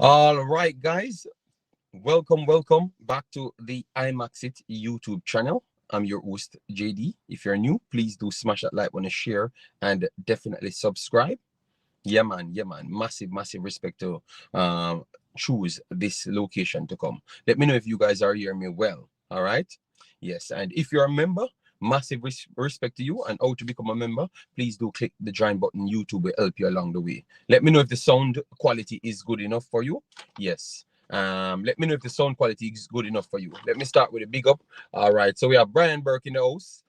All right, guys. Welcome back to the Imaxit YouTube channel. I'm your host, JD. If you're new, please do smash that like button, share, and definitely subscribe. Yeah, man. Yeah, man. Massive respect to choose this location to come. Let me know if you guys are hearing me well. All right. Yes. And if you're a member, massive respect to you. And how to become a member, please do click the join button. YouTube will help you along the way. Let me know if the sound quality is good enough for you. Yes. Let me know if the sound quality is good enough for you. Let me start with a big up. All right. So we have Brian Burke in the house.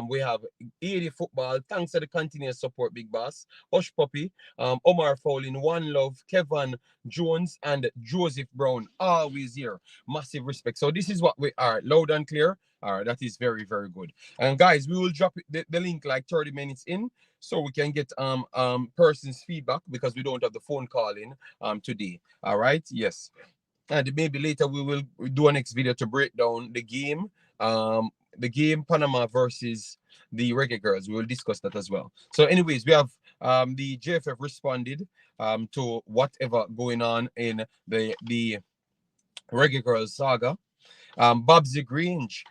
We have 80 football. Thanks for the continuous support, Big Boss. Hush Puppy, Omar Fowling, One Love, Kevin Jones, and Joseph Brown. Always here. Massive respect. So this is what we are. Loud and clear. All right, that is very good. And guys, we will drop the link like 30 minutes in so we can get person's feedback because we don't have the phone call in today. All right, yes. And maybe later we will do a next video to break down the game. The game Panama versus the Reggae Girls. We will discuss that as well. So anyways, we have the JFF responded to whatever going on in the Reggae Girls saga. Babsy Grange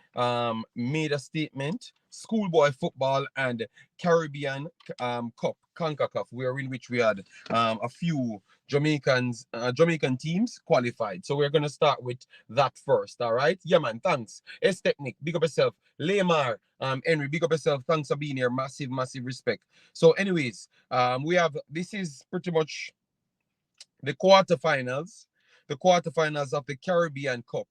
made a statement. Schoolboy football and Caribbean Cup, Concacaf, in which we had a few Jamaican teams qualified. So we're gonna start with that first. All right, yeah, man. Thanks. S Technic, big up yourself. Lamar, Henry, big up yourself. Thanks for being here. Massive respect. So, anyways, we have this is pretty much the quarterfinals of the Caribbean Cup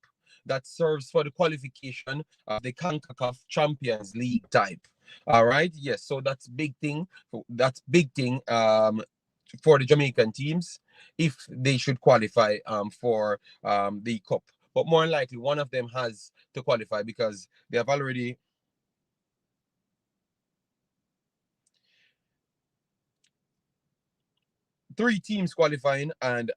that serves for the qualification of the Concacaf Champions League type. All right, yes. So that's big thing. That's big thing for the Jamaican teams if they should qualify for the cup. But more likely, one of them has to qualify because they have already three teams qualifying and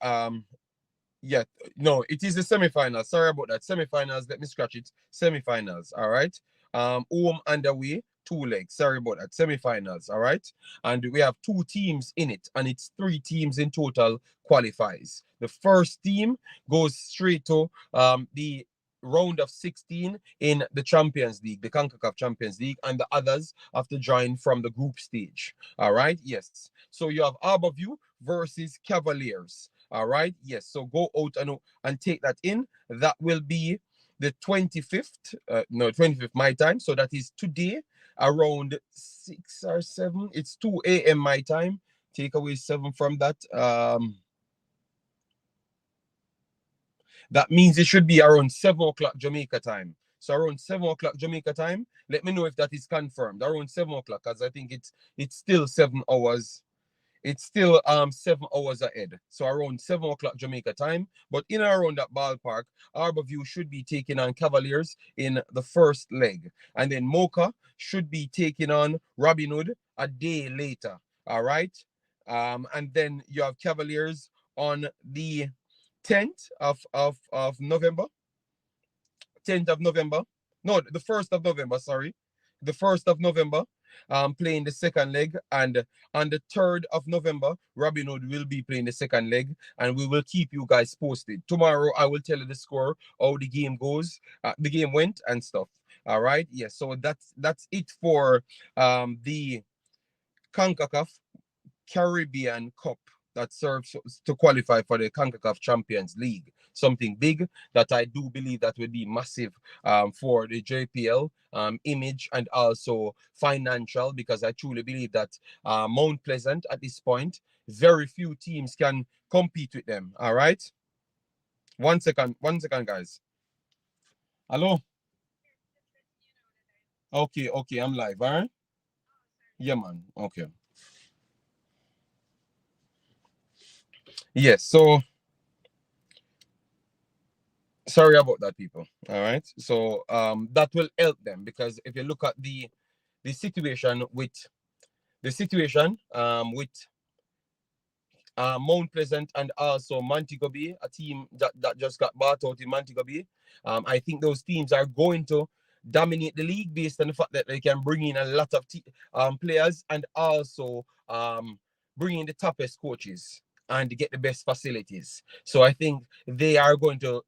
yeah, no, it is the semifinals. Sorry about that. Semifinals. Let me scratch it. Semifinals. All right. Home and away, 2 legs. Sorry about that. Semifinals. All right. And we have 2 teams in it, and it's 3 teams in total qualifies. The first team goes straight to the round of 16 in the Champions League, the CONCACAF Champions League, and the others have to join from the group stage. All right. Yes. So you have Harborview versus Cavaliers. All right. Yes. So go out and take that in. That will be the 25th. No, 25th my time. So that is today around 6 or 7. It's 2 a.m. my time. Take away 7 from that. That means it should be around 7 o'clock Jamaica time. So around 7 o'clock Jamaica time. Let me know if that is confirmed. Around 7 o'clock, because I think it's still 7 hours. It's still 7 hours ahead. So around 7 o'clock Jamaica time. But in and around that ballpark, Harborview should be taking on Cavaliers in the first leg. And then Mocha should be taking on Robin Hood a day later. All right. And then you have Cavaliers on the 10th of November. 10th of November. No, the 1st of November, sorry. The 1st of November, playing the second leg. And on the 3rd of November, Robin Hood will be playing the second leg. And we will keep you guys posted. Tomorrow, I will tell you the score, how the game goes, the game went and stuff. All right. Yes. So that's it for the CONCACAF Caribbean Cup that serves to qualify for the CONCACAF Champions League. Something big that I do believe that will be massive for the JPL image and also financial, because I truly believe that Mount Pleasant at this point, very few teams can compete with them. All right. 1 second, guys. Hello. Okay, I'm live. All right. Yeah, man. Okay. Yes. So sorry about that, people. All right. So that will help them, because if you look at the situation with Mount Pleasant and also Montego Bay, a team that just got bought out in Montego Bay, I think those teams are going to dominate the league based on the fact that they can bring in a lot of players and also bring in the toughest coaches. and get the best facilities. So I think they are going to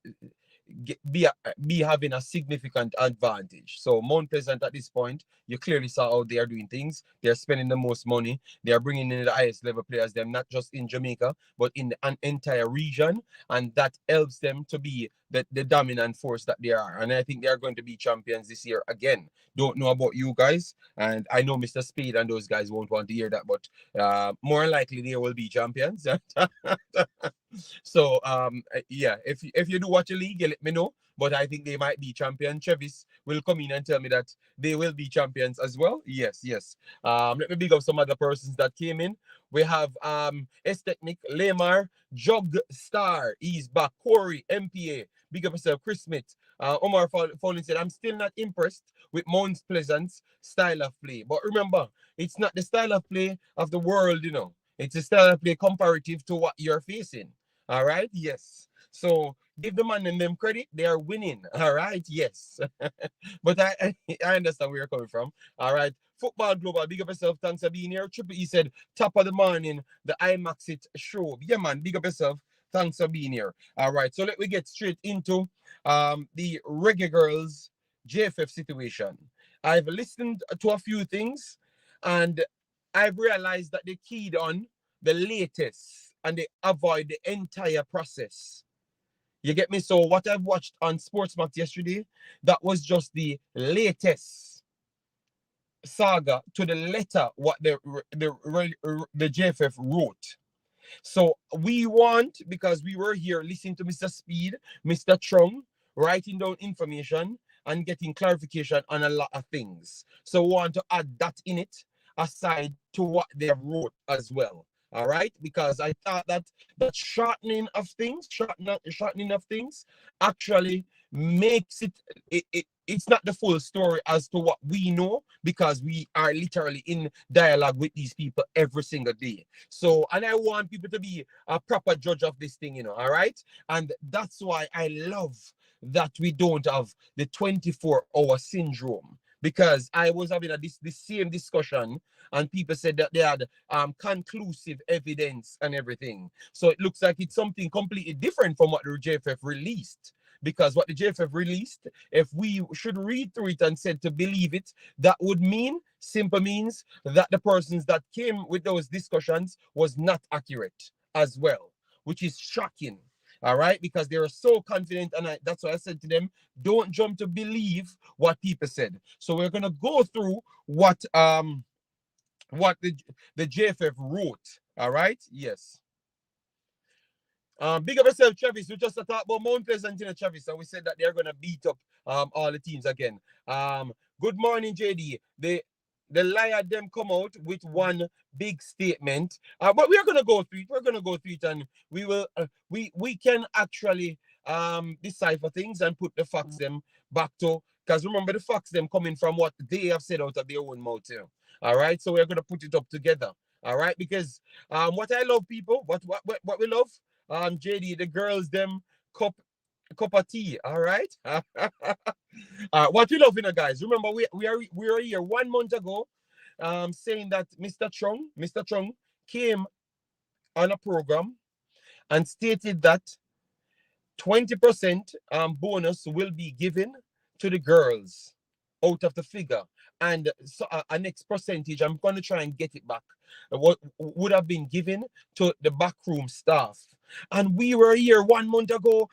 be having a significant advantage. So Mount Pleasant at this point, you clearly saw how they are doing things. They're spending the most money. They are bringing in the highest level players, them not just in Jamaica, but in an entire region. And that helps them to be the dominant force that they are. And I think they are going to be champions this year again. Don't know about you guys. And I know Mr. Speed and those guys won't want to hear that, but more likely they will be champions. So yeah, if you do watch a league, you let me know. But I think they might be champion. Chevis will come in and tell me that they will be champions as well. Yes, yes. Let me big up some other persons that came in. We have S-Technic, Lamar, Jug Star, he's back. Corey, MPA, big up yourself, Chris Smith. Omar Fowling said, I'm still not impressed with Mount Pleasant's style of play. But remember, it's not the style of play of the world, you know. It's a style of play comparative to what you're facing. All right, yes. So give the man and them credit, they are winning. All right, yes. But I understand where you're coming from. All right. Football Global, big up yourself. Thanks for being here. Triple E said, top of the morning, the Imaxit show. Yeah, man, big up yourself. Thanks for being here. All right, so let me get straight into the Reggae Girls JFF situation. I've listened to a few things and I've realized that they keyed on the latest and they avoid the entire process. You get me? So what I've watched on Sportsmat yesterday, that was just the latest saga to the letter what the JFF wrote. So we want, because we were here listening to Mr. Speed, Mr. Trung, writing down information and getting clarification on a lot of things. So we want to add that in it aside to what they have wrote as well. All right, because I thought that shortening of things actually makes it's not the full story as to what we know, because we are literally in dialogue with these people every single day. So, and I want people to be a proper judge of this thing, you know, all right? And that's why I love that we don't have the 24-hour syndrome, because I was having this same discussion and people said that they had conclusive evidence and everything. So it looks like it's something completely different from what the JFF released. Because what the JFF released, if we should read through it and said to believe it, that would simply means that the persons that came with those discussions was not accurate as well, which is shocking. All right, because they are so confident, and that's why I said to them, don't jump to believe what people said. So we're gonna go through what the JFF wrote. All right, yes. Big up yourself, Travis. We just talked about Mount Pleasant, Travis, and we said that they're gonna beat up all the teams again. Good morning, JD. The liar them come out with one big statement, but we're gonna go through it. We're gonna go through it, and we will. We can actually decipher things and put the facts them back to, because remember the facts them coming from what they have said out of their own mouth here. All right, so we're gonna put it up together. All right, because what I love, people, what we love, JD, the girls them cup of tea. All right. What we love, guys. Remember, we are here 1 month ago, saying that Mr. Trung came on a program and stated that 20% bonus will be given to the girls out of the figure, and so a next percentage, I'm going to try and get it back, what would have been given to the backroom staff. And we were here 1 month ago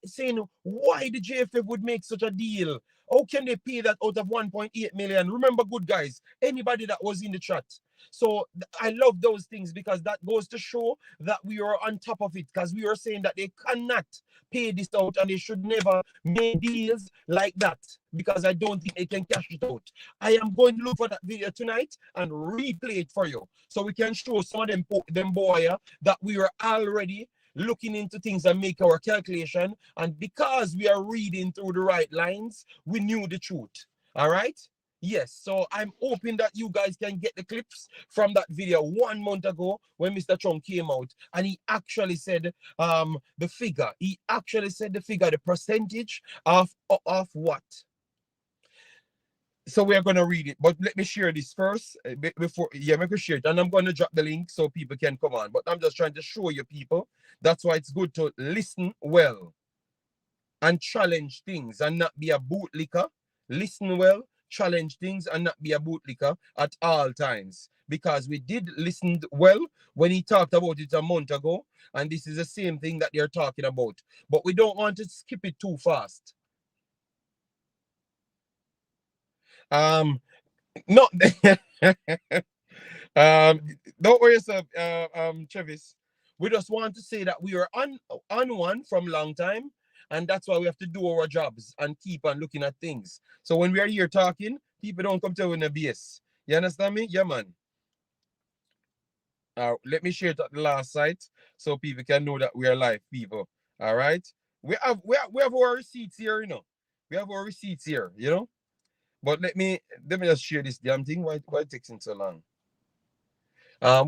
saying why the JFF would make such a deal. How can they pay that out of 1.8 million? Remember, good guys, anybody that was in the chat. So I love those things, because that goes to show that we are on top of it, because we were saying that they cannot pay this out and they should never make deals like that, because I don't think they can cash it out. I am going to look for that video tonight and replay it for you, so we can show some of them boy that we were already looking into things and make our calculation, and because we are reading through the right lines, we knew the truth. All right, yes. So I'm hoping that you guys can get the clips from that video 1 month ago when Mr. Trung came out and he actually said the figure. He actually said the figure, the percentage of what. So we are going to read it, but let me share this first before. Yeah, make me share it, and I'm going to drop the link so people can come on. But I'm just trying to show you people. That's why it's good to listen well and challenge things and not be a bootlicker. Listen well, challenge things and not be a bootlicker at all times. Because we did listen well when he talked about it a month ago, and this is the same thing that they're talking about. But we don't want to skip it too fast. No, um, don't worry yourself, Travis. We just want to say that we are on one from long time, and that's why we have to do our jobs and keep on looking at things. So when we are here talking, people don't come to in a BS. You understand me? Yeah, man. Let me share it at the last site so people can know that we are live, people. All right. We have our receipts here, you know. We have our receipts here, you know. But let me just share this damn thing. Why it taking so long?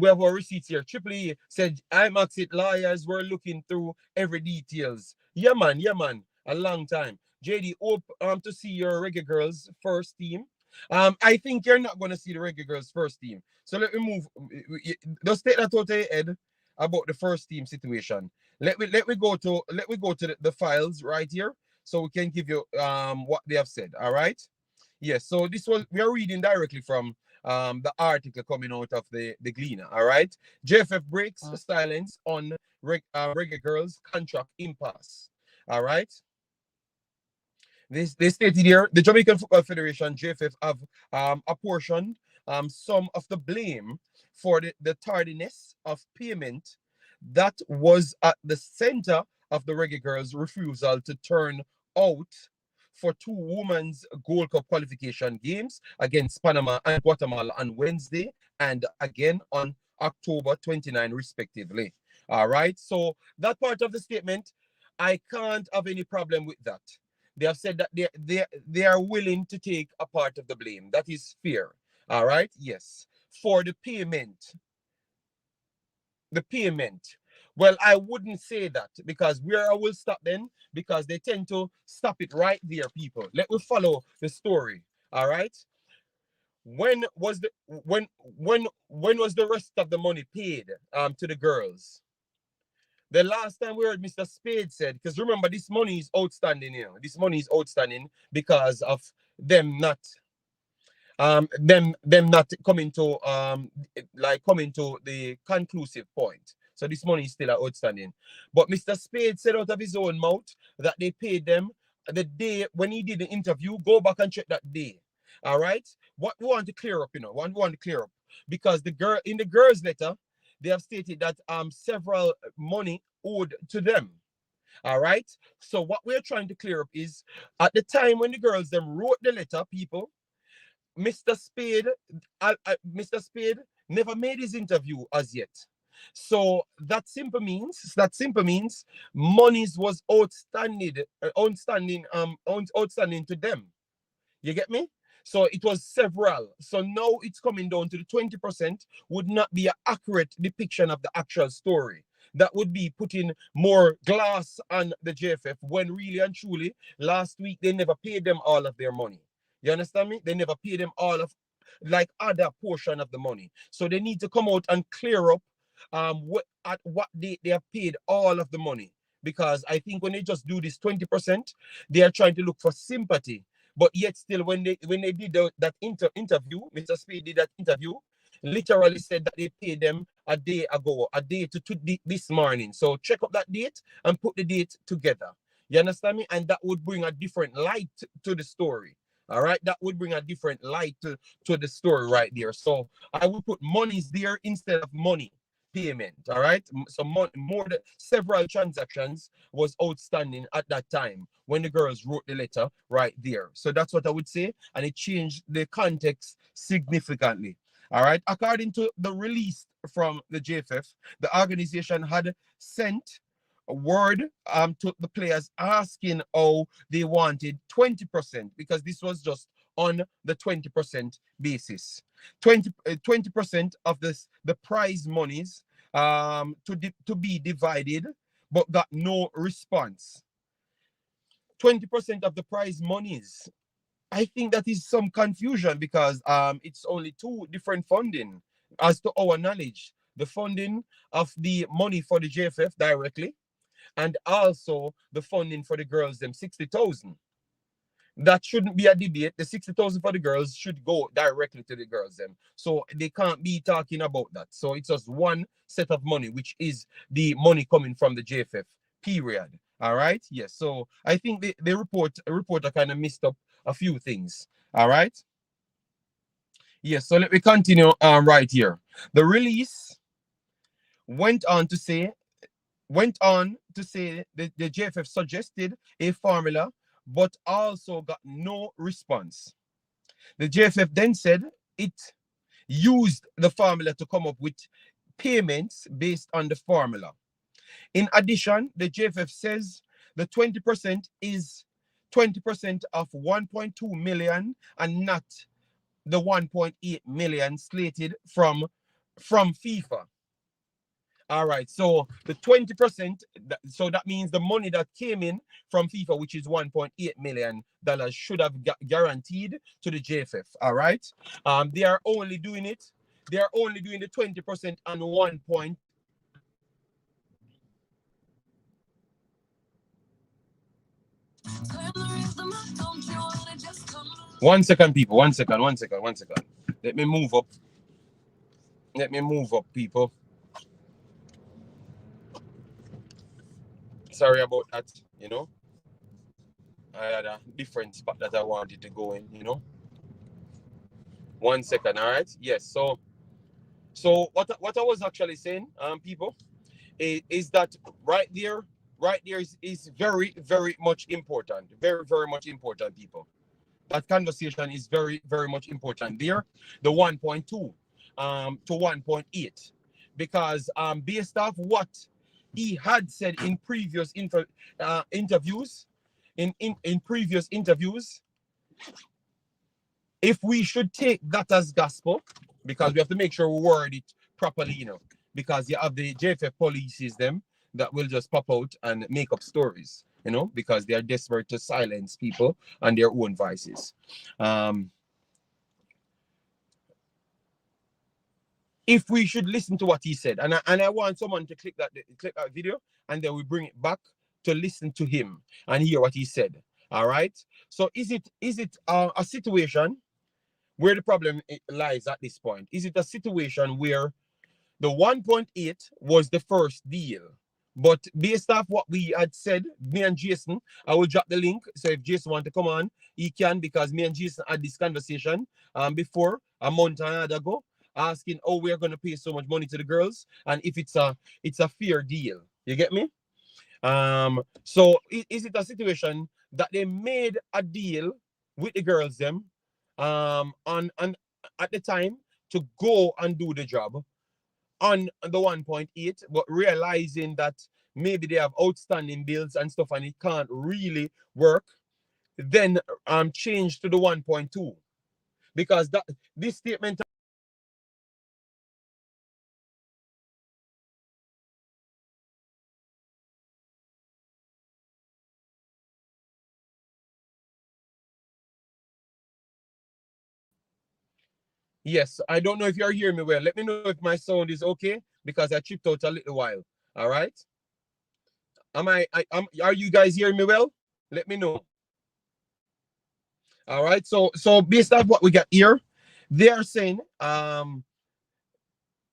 We have our receipts here. Triple E said Imaxit lawyers were looking through every details. Yeah, man. Yeah, man. A long time. JD, hope to see your Reggae Girls first team. I think you're not gonna see the Reggae Girls first team. So let me move. Just take that out of your head about the first team situation. Let me go to the files right here so we can give you what they have said. All right. Yes, so this was we are reading directly from the article coming out of the Gleaner. All right, JFF breaks silence on Reggae Girls contract impasse. All right, they stated here the Jamaican Football Federation JFF have apportioned some of the blame for the tardiness of payment that was at the center of the Reggae Girls' refusal to turn out for two women's Gold Cup qualification games against Panama and Guatemala on Wednesday and again on October 29, respectively. All right. So that part of the statement, I can't have any problem with that. They have said that they are willing to take a part of the blame. That is fair. All right. Yes. For the payment. The payment. Well, I wouldn't say that because where I will stop then, because they tend to stop it right there, people. Let me follow the story. All right. When was the rest of the money paid to the girls? The last time we heard Mr. Spade said, because remember, this money is outstanding, you know. This money is outstanding because of them not them not coming to coming to the conclusive point. So this money is still outstanding. But Mr. Spade said out of his own mouth that they paid them the day when he did the interview. Go back and check that day. All right. What we want to clear up, you know, what we want to clear up, because the girl in the girls' letter, they have stated that several money owed to them. All right. So what we're trying to clear up is at the time when the girls them wrote the letter, people, Mr. Spade, Mr. Spade never made his interview as yet. So that simple means monies was outstanding to them. You get me? So it was several. So now it's coming down to the 20% would not be an accurate depiction of the actual story. That would be putting more glass on the JFF when really and truly last week they never paid them all of their money. You understand me? They never paid them all of like other portion of the money. So they need to come out and clear up at what date they have paid all of the money. Because I think when they just do this 20%, they are trying to look for sympathy. But yet still, when they did that interview, Mr. Speed did that interview, literally said that they paid them a day ago, a day to this morning. So check up that date and put the date together. You understand me? And that would bring a different light to the story. All right, that would bring a different light to the story right there. So I would put monies there instead of money payment. All right, so more than several transactions was outstanding at that time when the girls wrote the letter right there. So that's what I would say, and it changed the context significantly. All right, according to the release from the JFF, the organization had sent a word to the players asking how they wanted 20%, because this was just on the 20% basis. 20% of the prize monies to be divided, but got no response. 20% of the prize monies. I think that is some confusion because it's only two different funding as to our knowledge. The funding of the money for the JFF directly and also the funding for the girls, them 60,000. That shouldn't be a debate. The 60,000 for the girls should go directly to the girls them. So they can't be talking about that. So it's just one set of money, which is the money coming from the JFF, period. All right. Yes. So I think the reporter kind of missed up a few things. All right. Yes. So let me continue right here. The release went on to say the JFF suggested a formula, but also got no response. The JFF then said it used the formula to come up with payments based on the formula. In addition, the JFF says the 20% is 20% of 1.2 million and not the 1.8 million slated from FIFA. All right, so the 20%, so that means the money that came in from FIFA, which is $1.8 million, should have guaranteed to the JFF. All right, they are only doing the 20% on 1 point. One second, people. One second. Let me move up. People. Sorry about that, I had a different spot that I wanted to go in, 1 second, all right? Yes, so what I was actually saying, people, is that right there is very, very much important. Very, very much important, people. That conversation is very, very much important there. The 1.2 to 1.8. Because based off what he had said in previous interviews, in previous interviews, if we should take that as gospel, because we have to make sure we word it properly, because you have the JFF policies them that will just pop out and make up stories, because they are desperate to silence people and their own voices. If we should listen to what he said, and I want someone to click that video, and then we bring it back to listen to him and hear what he said. All right. So is it a situation where the problem lies at this point? Is it a situation where the 1.8 was the first deal, but based off what we had said, me and Jason, I will drop the link. So if Jason want to come on, he can, because me and Jason had this conversation before a month and a half ago, asking, oh, we're going to pay so much money to the girls, and if it's a fair deal. You get me? So is it a situation that they made a deal with the girls them on at the time to go and do the job on the 1.8, but realizing that maybe they have outstanding bills and stuff and it can't really work, then change to the 1.2, because this statement. Yes, I don't know if you're hearing me well. Let me know if my sound is okay, because I chipped out a little while. All right. Are you guys hearing me well? Let me know. All right. So based on what we got here, they are saying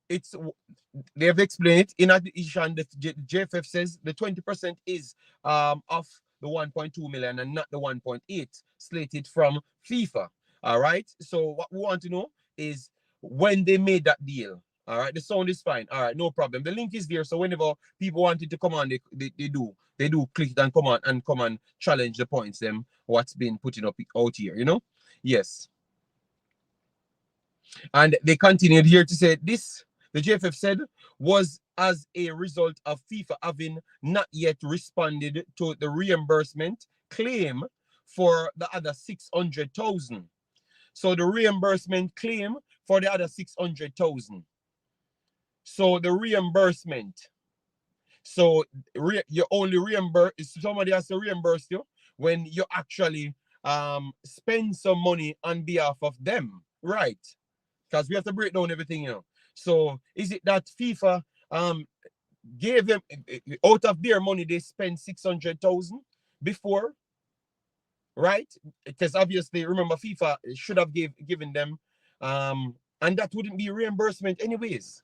it's they have explained it. In addition, the JFF says the 20% is of the 1.2 million and not the 1.8 slated from FIFA. All right. So what we want to know is when they made that deal. All right. The sound is fine. All right. No problem. The link is there. So whenever people wanted to come on, they do click it and come and challenge the points them what's been putting up out here. Yes. And they continued here to say this, the JFF said, was as a result of FIFA having not yet responded to the reimbursement claim for the other 600,000. So the reimbursement claim for the other 600,000. So the reimbursement. So you only reimburse, somebody has to reimburse you when you actually spend some money on behalf of them, right? Because we have to break down everything, So is it that FIFA gave them out of their money they spent 600,000 before, right? Because obviously, remember, FIFA should have given them, and that wouldn't be reimbursement anyways.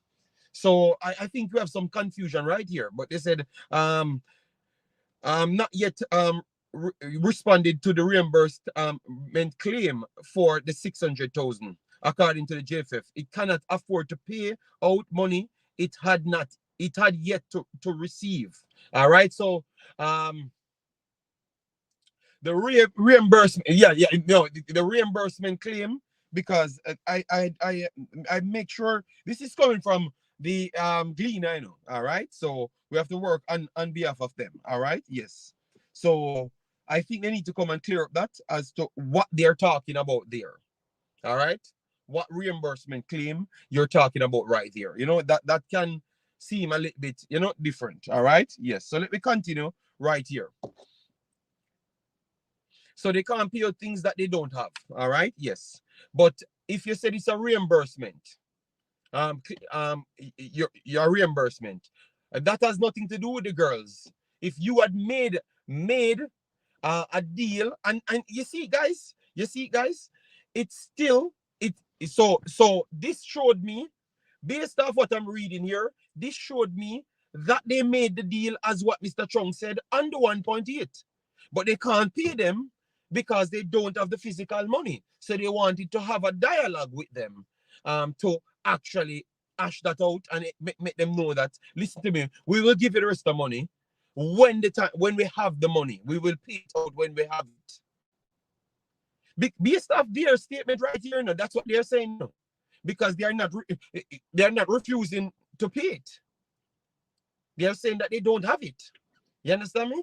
So I think we have some confusion right here. But they said not yet responded to the reimbursement claim for the 600,000. According to the JFF, it cannot afford to pay out money it had yet to receive. All right, so the reimbursement, the reimbursement claim, because I make sure this is coming from the Glean, I know. All right, so we have to work on behalf of them. All right, yes. So I think they need to come and clear up that as to what they're talking about there. All right, what reimbursement claim you're talking about right there? That can seem a little bit different. All right, yes. So let me continue right here. So they can't pay out things that they don't have. All right, yes. But if you said it's a reimbursement, your reimbursement, that has nothing to do with the girls. If you had made a deal, and you see, guys, it's still it. So this showed me, based off what I'm reading here, this showed me that they made the deal as what Mr. Chung said under 1.8, but they can't pay them because they don't have the physical money. So they wanted to have a dialogue with them to actually hash that out and make them know that, listen to me, we will give you the rest of the money when we have the money. We will pay it out when we have it. Based off their statement right here, that's what they're saying, because they are not refusing to pay it. They are saying that they don't have it. You understand me?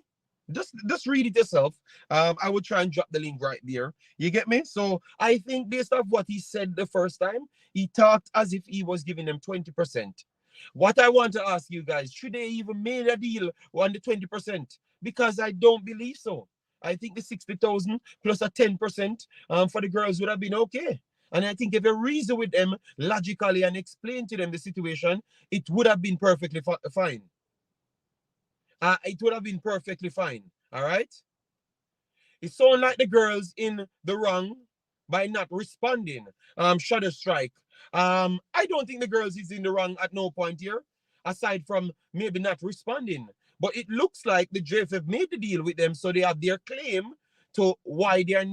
Just read it yourself. I will try and drop the link right there. You get me? So I think based off what he said the first time, he talked as if he was giving them 20%. What I want to ask you guys, should they even made a deal on the 20%? Because I don't believe so. I think the 60,000 plus a 10% for the girls would have been okay. And I think if you reason with them logically and explain to them the situation, it would have been perfectly fine. It would have been perfectly fine. All right. It sounds like the girls in the wrong by not responding. Shadow Strike. I don't think the girls is in the wrong at no point here, aside from maybe not responding. But it looks like the JFF made the deal with them, so they have their claim to why they're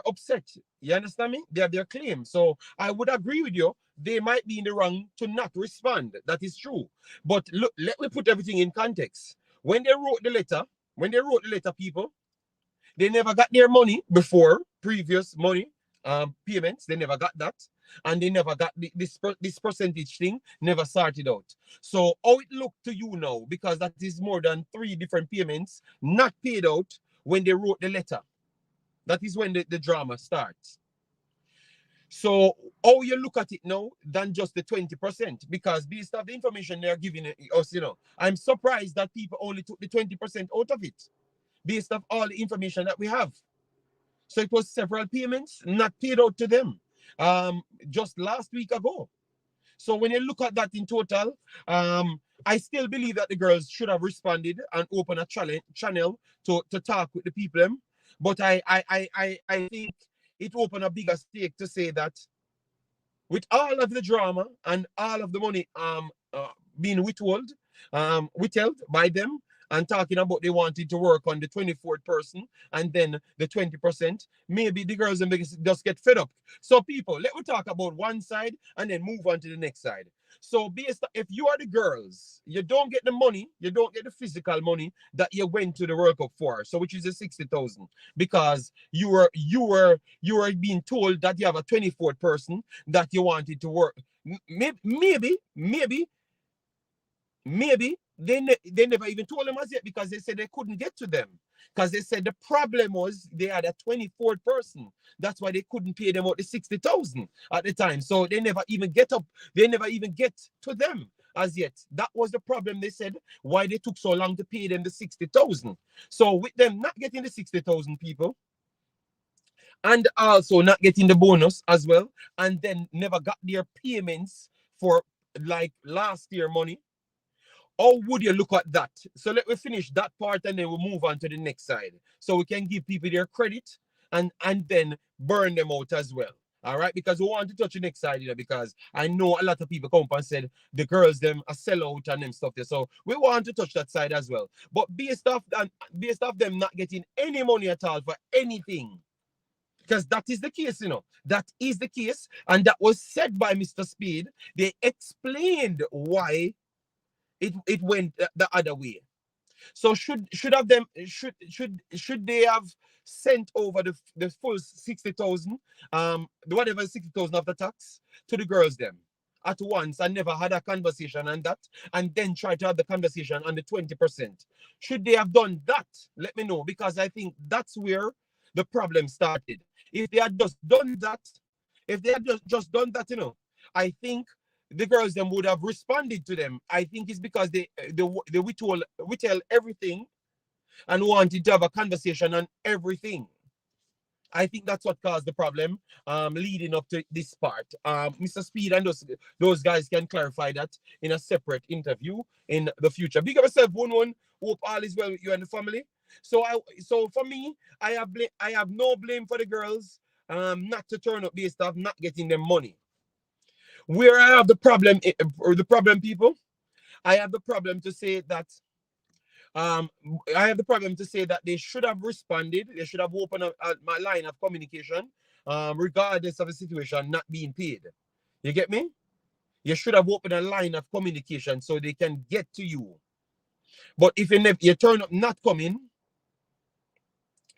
upset. You understand me? They have their claim. So I would agree with you. They might be in the wrong to not respond. That is true. But look, let me put everything in context. When they wrote the letter, people, they never got their money before, previous money payments. They never got that. And they never got this percentage thing, never sorted out. So how it looked to you now, because that is more than 3 different payments not paid out when they wrote the letter. That is when the drama starts. So how you look at it now than just the 20%, because based on the information they're giving us, I'm surprised that people only took the 20% out of it, based on all the information that we have. So it was several payments not paid out to them just last week ago. So when you look at that in total, I still believe that the girls should have responded and opened a channel to talk with the people. But I think it opened a bigger stake to say that with all of the drama and all of the money being withheld by them, and talking about they wanted to work on the 24th person and then the 20%, maybe the girls just get fed up. So people, let me talk about one side and then move on to the next side. So if you are the girls, you don't get the money, you don't get the physical money that you went to the World Cup for, so which is the 60,000, because you were being told that you have a 24th person that you wanted to work. Maybe they never even told them as yet, because they said they couldn't get to them, because they said the problem was they had a 24th person. That's why they couldn't pay them out the 60,000 at the time. So they never even get to them as yet. That was the problem, they said, why they took so long to pay them the 60,000. So with them not getting the 60,000 people, and also not getting the bonus as well, and then never got their payments for like last year money. How would you look at that? So let me finish that part and then we'll move on to the next side. So we can give people their credit and then burn them out as well. All right, because we want to touch the next side, because I know a lot of people come up and said the girls them a sellout and them stuff there. So we want to touch that side as well. But based off them not getting any money at all for anything, because that is the case, That is the case, and that was said by Mr. Speed. They explained why it went the other way. So should they have sent over the full 60,000, whatever 60,000 after tax to the girls them at once and never had a conversation on that, and then try to have the conversation on the 20%? Should they have done that? Let me know, because I think that's where the problem started. If they had just done that, I think the girls them would have responded to them. I think it's because they withheld everything and wanted to have a conversation on everything. I think that's what caused the problem leading up to this part. Mr. Speed and those guys can clarify that in a separate interview in the future. Big up yourself, one. Hope all is well with you and the family. So for me, I have no blame for the girls not to turn up based off not getting them money. Where I have the problem, people, I have the problem to say that they should have responded. They should have opened my line of communication, regardless of the situation not being paid. You get me? You should have opened a line of communication so they can get to you. But if you turn up not coming,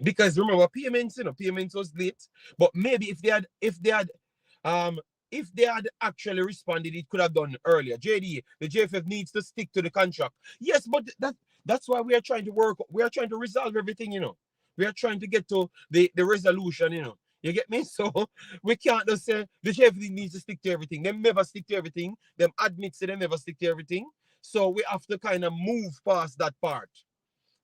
because remember payments was late. But maybe if they had actually responded, it could have done earlier. JD, the JFF needs to stick to the contract. Yes, but that's why we are trying to work. We are trying to resolve everything, We are trying to get to the resolution, You get me? So we can't just say the JFF needs to stick to everything. They never stick to everything. Them admits they never stick to everything. So we have to kind of move past that part.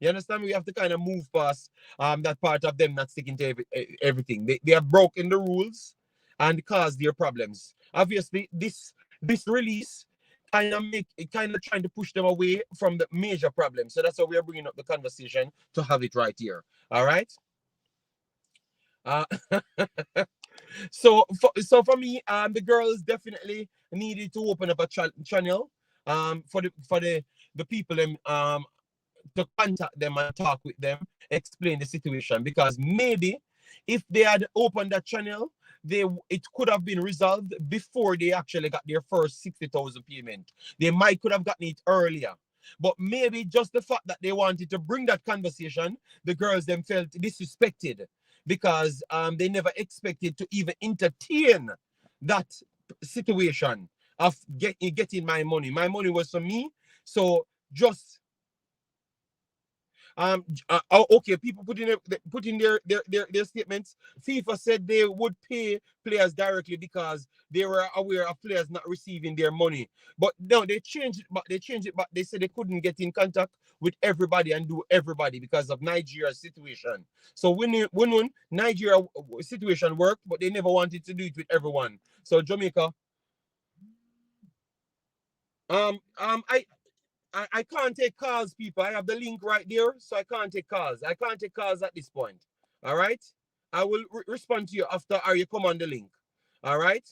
You understand? We have to kind of move past that part of them not sticking to everything. They have broken the rules and caused their problems. Obviously, this release kind of trying to push them away from the major problem. So that's why we are bringing up the conversation to have it right here. All right. So for me, the girls definitely needed to open up a channel for the people to contact them and talk with them, explain the situation, because maybe if they had opened that channel, it could have been resolved before they actually got their first 60,000 payment. They could have gotten it earlier. But maybe just the fact that they wanted to bring that conversation, the girls them felt disrespected because they never expected to even entertain that situation of getting my money. My money was for me. So just okay, people put in their statements. FIFA said they would pay players directly because they were aware of players not receiving their money. But no, they changed it. But they said they couldn't get in contact with everybody and do everybody because of Nigeria's situation. So when Nigeria situation worked, but they never wanted to do it with everyone. So Jamaica, I can't take calls, people. I have the link right there, so I can't take calls. I can't take calls at this point. All right? I will respond to you after you come on the link. All right?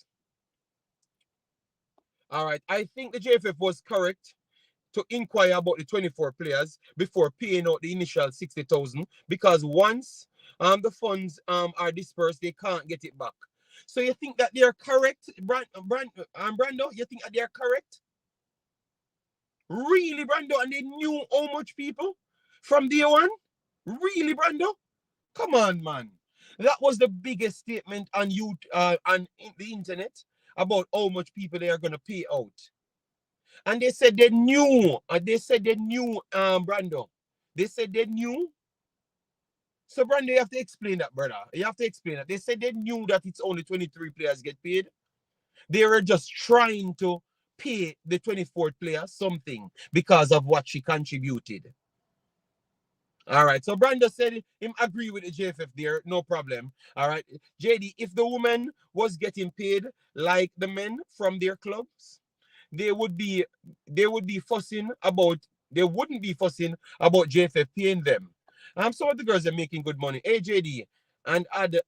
All right. I think the JFF was correct to inquire about the 24 players before paying out the initial 60,000, because once the funds are dispersed, they can't get it back. So you think that they are correct, Brando? You think that they are correct? Really, Brando? And they knew how much people from day one? Really, Brando? Come on, man. That was the biggest statement on on the internet about how much people they are going to pay out. And they said they knew. Brando. They said they knew. So, Brando, you have to explain that, brother. You have to explain that. They said they knew that it's only 23 players get paid. They were just trying to pay the 24th player something because of what she contributed. All right. So Brando said him agree with the JFF there, no problem. All right. JD, if the woman was getting paid like the men from their clubs, they would be fussing about they wouldn't be fussing about JFF paying them. Some of the girls are making good money. AJD and add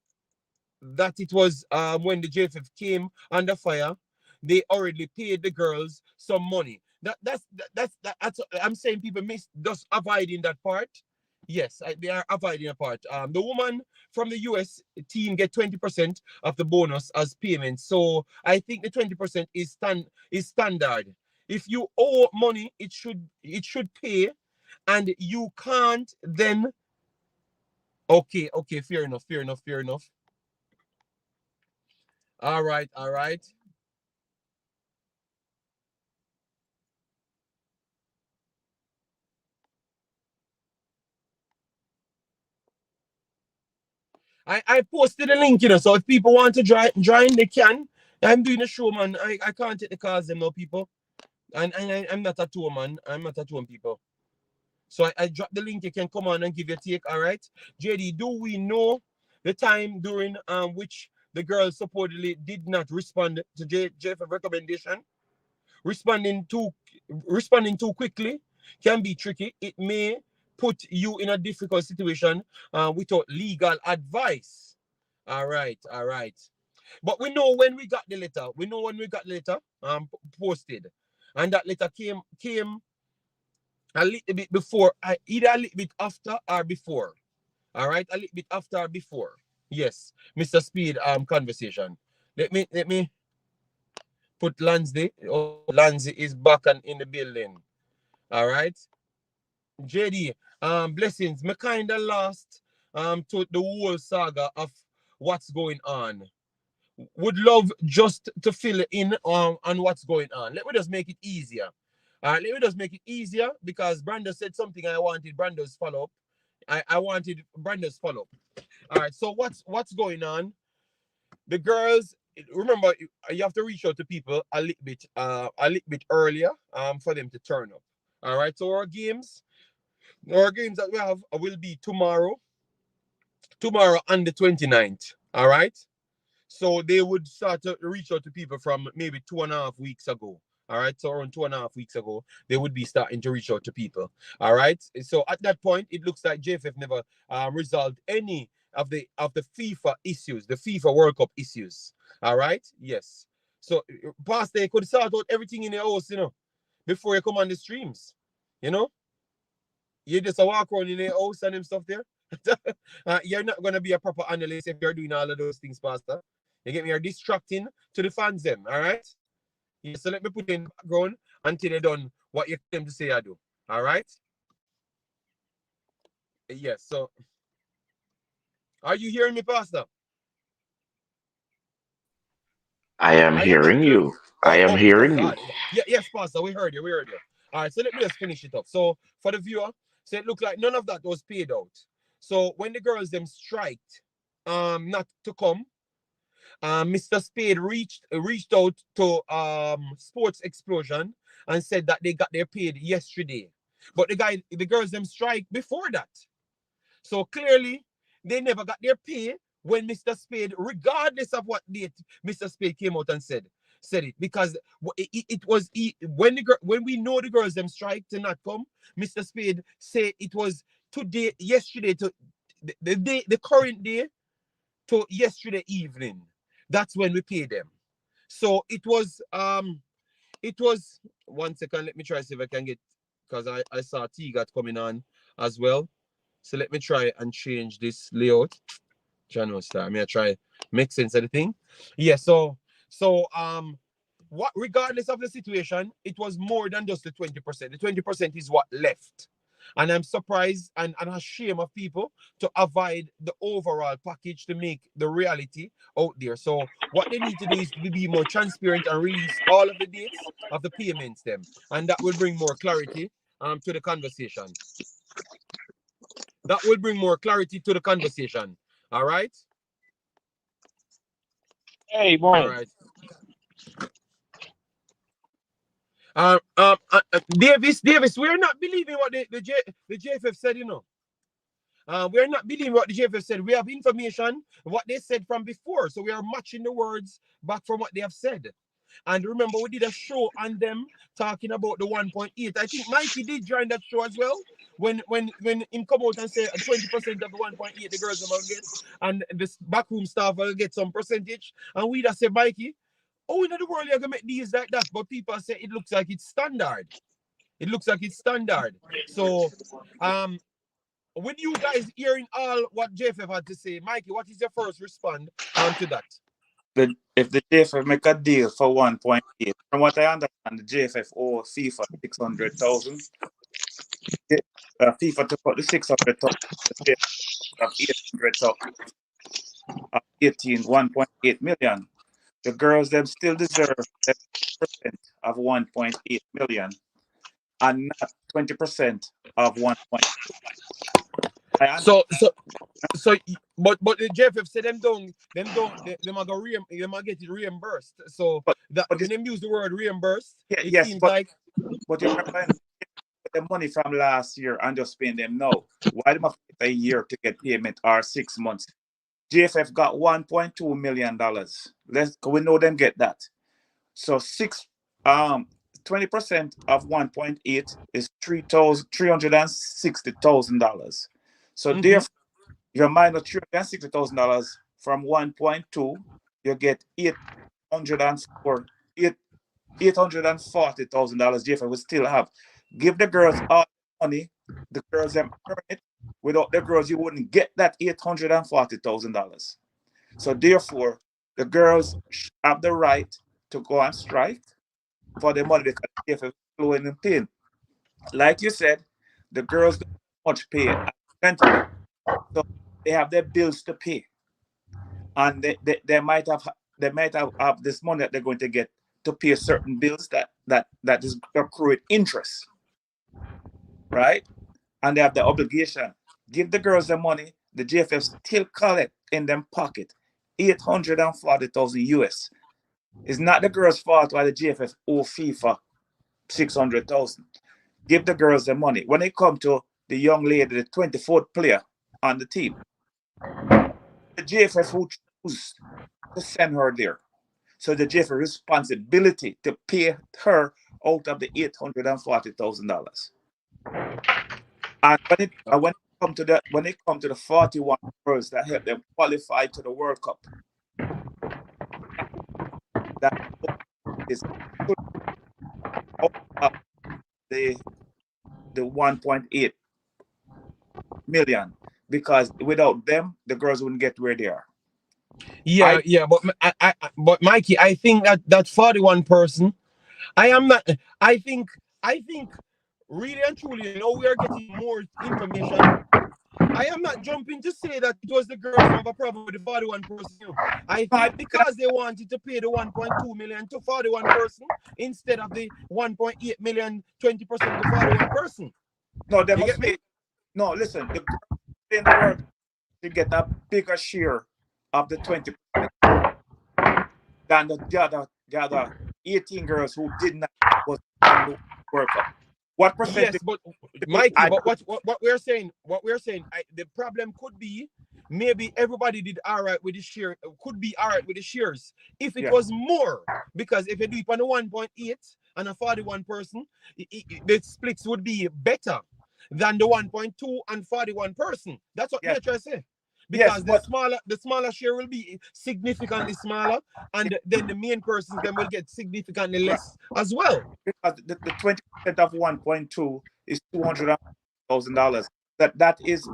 that it was when the JFF came under fire, they already paid the girls some money. That's I'm saying people miss just avoiding that part. Yes, they are avoiding a part. The woman from the US team get 20% of the bonus as payment. So I think the 20% is standard. If you owe money, it should pay, and you can't then. Okay, fair enough. All right. I posted a link, so if people want to join, they can. I'm doing a show, man. I can't take the calls, them, no, people. And I'm not at home, man. I'm not at home, people. So I dropped the link. You can come on and give your take, all right? JD, do we know the time during which the girl supposedly did not respond to JFF recommendation? Responding too quickly can be tricky. It may put you in a difficult situation without legal advice. All right. But we know when we got the letter. Posted. And that letter came a little bit before, either a little bit after or before. All right, a little bit after or before. Yes, Mr. Speed conversation. Let me put Lansdy. Oh, Lansdy is back and in the building. All right. JD, blessings. Me kinda lost to the whole saga of what's going on. Would love just to fill in on what's going on. Let me just make it easier. All right, let me just make it easier because Brando said something I wanted Brando's follow up. I wanted Brando's follow up. All right, so what's going on? The girls, remember, you have to reach out to people a little bit earlier for them to turn up. All right, so our games that we have will be tomorrow on the 29th. All right. So they would start to reach out to people from maybe 2.5 weeks ago. All right. So around 2.5 weeks ago, they would be starting to reach out to people. All right. So at that point, it looks like JFF never resolved any of the FIFA issues, the FIFA World Cup issues. All right. Yes. So past they could sort out everything in the house, before you come on the streams. You know, you just a walk around in the house and them stuff there. You're not gonna be a proper analyst if you're doing all of those things, Pastor. You get me? You're distracting to the fans, them. All right. Yeah, so let me put you in the background until they're done what you came to say I do. All right. Yes. So, are you hearing me, Pastor? I am Are you there? hearing you. I am Oh hearing you. God. Yeah, yes, Pastor. We heard you. All right. So let me just finish it up. So for the viewer, so it looked like none of that was paid out. So when the girls them striked, not to come, Mr. Spade reached out to Sports Explosion and said that they got their paid yesterday. But the girls them strike before that. So clearly they never got their pay when Mr. Spade, regardless of what date Mr. Spade came out and said it, because it was when we know the girls them strike to not come, Mr. Spade say it was yesterday to the current day to yesterday evening. That's when we pay them. So it was 1 second. Let me try see if I can get, because I saw T got coming on as well. So let me try and change this layout. Channel star. I mean, I try make sense of the thing. Yeah. So what regardless of the situation, it was more than just the 20%. The 20% is what left. And I'm surprised and ashamed of people to avoid the overall package to make the reality out there. So what they need to do is to be more transparent and release all of the dates of the payments them. And that will bring more clarity to the conversation. That will bring more clarity to the conversation. All right? Hey, All morning. right. Davis, we're not believing what the JFF said, you know. We're not believing what the JFF said. We have information, what they said from before. So we are matching the words back from what they have said. And remember, we did a show on them talking about the 1.8. I think Mikey did join that show as well. When him come out and say 20% of the 1.8 the girls will get, and this backroom staff will get some percentage. And we just say, Mikey, oh, in the world you're gonna make these like that. But people say it looks like it's standard. It looks like it's standard. So with you guys hearing all what JFF had to say, Mikey, what is your first response to that? If the JFF make a deal for 1.8, from what I understand, the JFF owe FIFA 600,000. FIFA took out the 600,000, the JFF have 800,000, 1.8 million. The girls them still deserve 10% of 1.8 million and not 20% of 1.2. But the JFF said them are gonna get it reimbursed. So that when them use the word reimbursed, it seems like. But you're remembering the money from last year and just paying them now. Why do have a year to get payment or 6 months? JFF got $1.2 million. We know them get that. So 20% of 1.8 is $360,000. So therefore, your minus $360,000 from 1.2, you get $840,000 JFF will still have. Give the girls all the money, the girls them earn it. Without the girls, you wouldn't get that $840,000. So therefore, the girls have the right to go on strike for the money because JFF is flowing in pain. Like you said, the girls don't much pay as gentlemen. So they have their bills to pay. And they might have this money that they're going to get to pay certain bills that is accrued interest. Right? And they have the obligation. Give the girls the money, the JFF still collect in them pocket 840,000 US. It's not the girls' fault why the JFF owe FIFA 600,000. Give the girls the money. When it come to the young lady, the 24th player on the team, the JFF who choose to send her there. So the JFF responsibility to pay her out of the $840,000. And when it come to the 41 girls that help them qualify to the World Cup, that is out of the 1.8 million, because without them, the girls wouldn't get where they are. But Mikey, I think that 41 person, I think really and truly, we are getting more information. I am not jumping to say that it was the girls who have a problem with the 41 person. I think because they wanted to pay the 1.2 million to 41 person instead of the 1.8 million, 20% to 41 person. No, they must pay. No, listen, the girls in the world to get a bigger share of the 20% than the other 18 girls who did not was on the World Cup. What percentage? Yes, but Mikey, what we're saying, the problem could be maybe everybody did all right with the share, could be all right with the shares if it was more, because if you do it on a 1.8 and a 41 person, the splits would be better than the 1.2 and 41 person. That's what they're trying to say. Because the smaller share will be significantly smaller, and then the main persons then will get significantly less as well. Because the 20% of 1.2 is $200,000. That is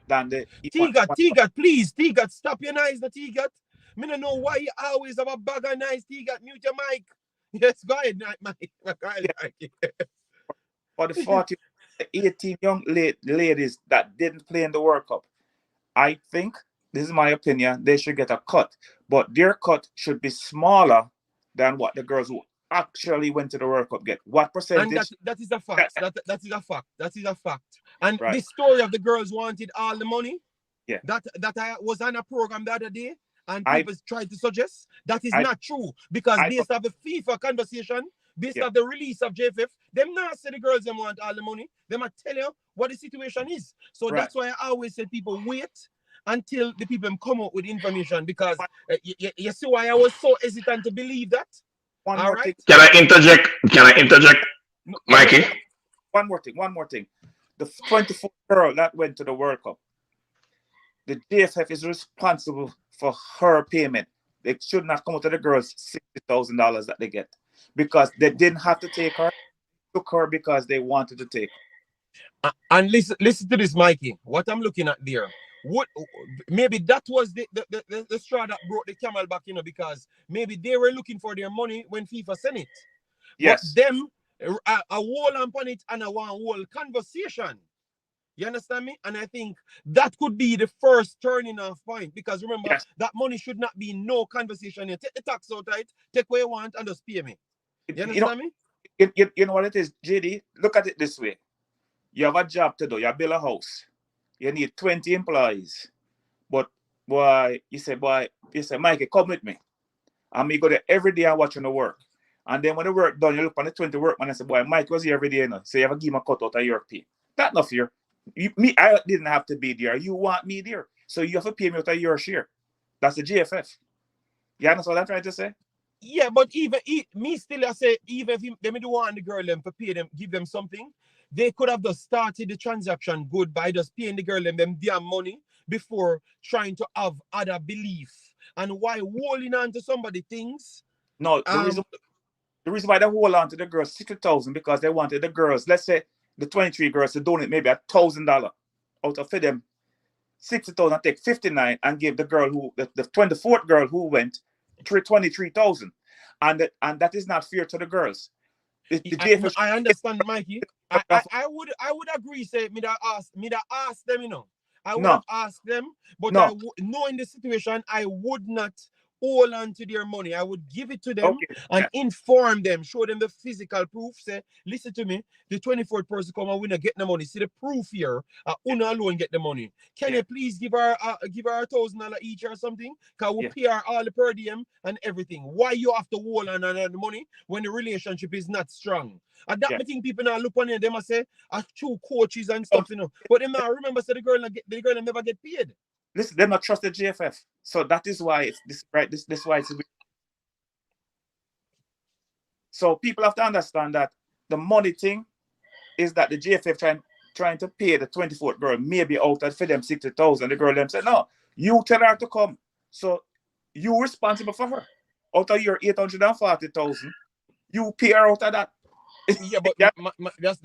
than the T-Gat, please, T-Gat, stop your noise, the T-Gat. I don't know why you always have a bag of nice T-Gat. Mute your mic. Yes, go ahead, Mike. For the 18 young ladies that didn't play in the World Cup, I think, this is my opinion, they should get a cut. But their cut should be smaller than what the girls who actually went to the World Cup get. What percentage? And that is a fact. That is a fact. That is a fact. And this story of the girls wanted all the money, that I was on a program the other day, and I, people try to suggest that is I, not true because I, based off the FIFA conversation, based yeah, off the release of JFF, them not say the girls them want all the money. They might tell you what the situation is. So right. that's why I always say people wait until the people come out with information because you see why I was so hesitant to believe that. One All more thing. right. Can I interject? Can I interject, Okay, Mikey? one more thing. One more thing. The 24th girl that went to the World Cup, the JFF is responsible for her payment. They should not come out to the girls $60,000 that they get because they didn't have to take her. Took her because they wanted to take her. And listen to this, Mikey. What I'm looking at there. What maybe that was the straw that brought the camel back, because maybe they were looking for their money when FIFA sent it. But Yes. them a wall upon it and a one whole conversation. You understand me? And I think that could be the first turning off point because remember Yes. that money should not be no conversation here. Take the tax out of it, take what you want, and just pay me. You understand me? You know what it is, JD? Look at it this way. You have a job to do. You build a house. You need 20 employees. But you say, Mikey, come with me. And me go there every day and watching the work. And then when the work done, you look on the 20 workman and say, boy, Mike was here every day, so you have to give him a cut out of your pay. That's not fair. I didn't have to be there. You want me there. So you have to pay me out of your share. That's the JFF. You understand what I'm trying to say? Yeah, but even me still I say even if they do want the girl them to pay them, give them something, they could have just started the transaction good by just paying the girl them their money before trying to have other belief. And why holding on to somebody things? No, the reason why they hold on to the girls 60,000 because they wanted the girls, let's say the 23 girls to donate maybe $1,000 out of them 60,000, take 59 and give the girl who the 24th girl who went 23,000, and that is not fair to the girls. I understand, Mikey. I would agree. Say me that ask them, I would have asked them, but knowing the situation, I would not hold on to their money. I would give it to them and inform them, show them the physical proof. Say, listen to me, the 24th person come and we not get the money. See the proof here. Una alone get the money. Can you please give her $1,000 each or something? Cause we pay her all the per diem and everything. Why you have to hold on the money when the relationship is not strong? And that I think people now look on it, they must say, two coaches and stuff, But them now remember, say the girl never get paid. Listen, they not trust the JFF. So that is why it's this right. This why it's. So people have to understand that the money thing is that the JFF trying to pay the 24th girl maybe out for them 60,000. The girl them said, no, you tell her to come. So you responsible for her. Out of your 840,000, you pay her out of that. Yeah, but that's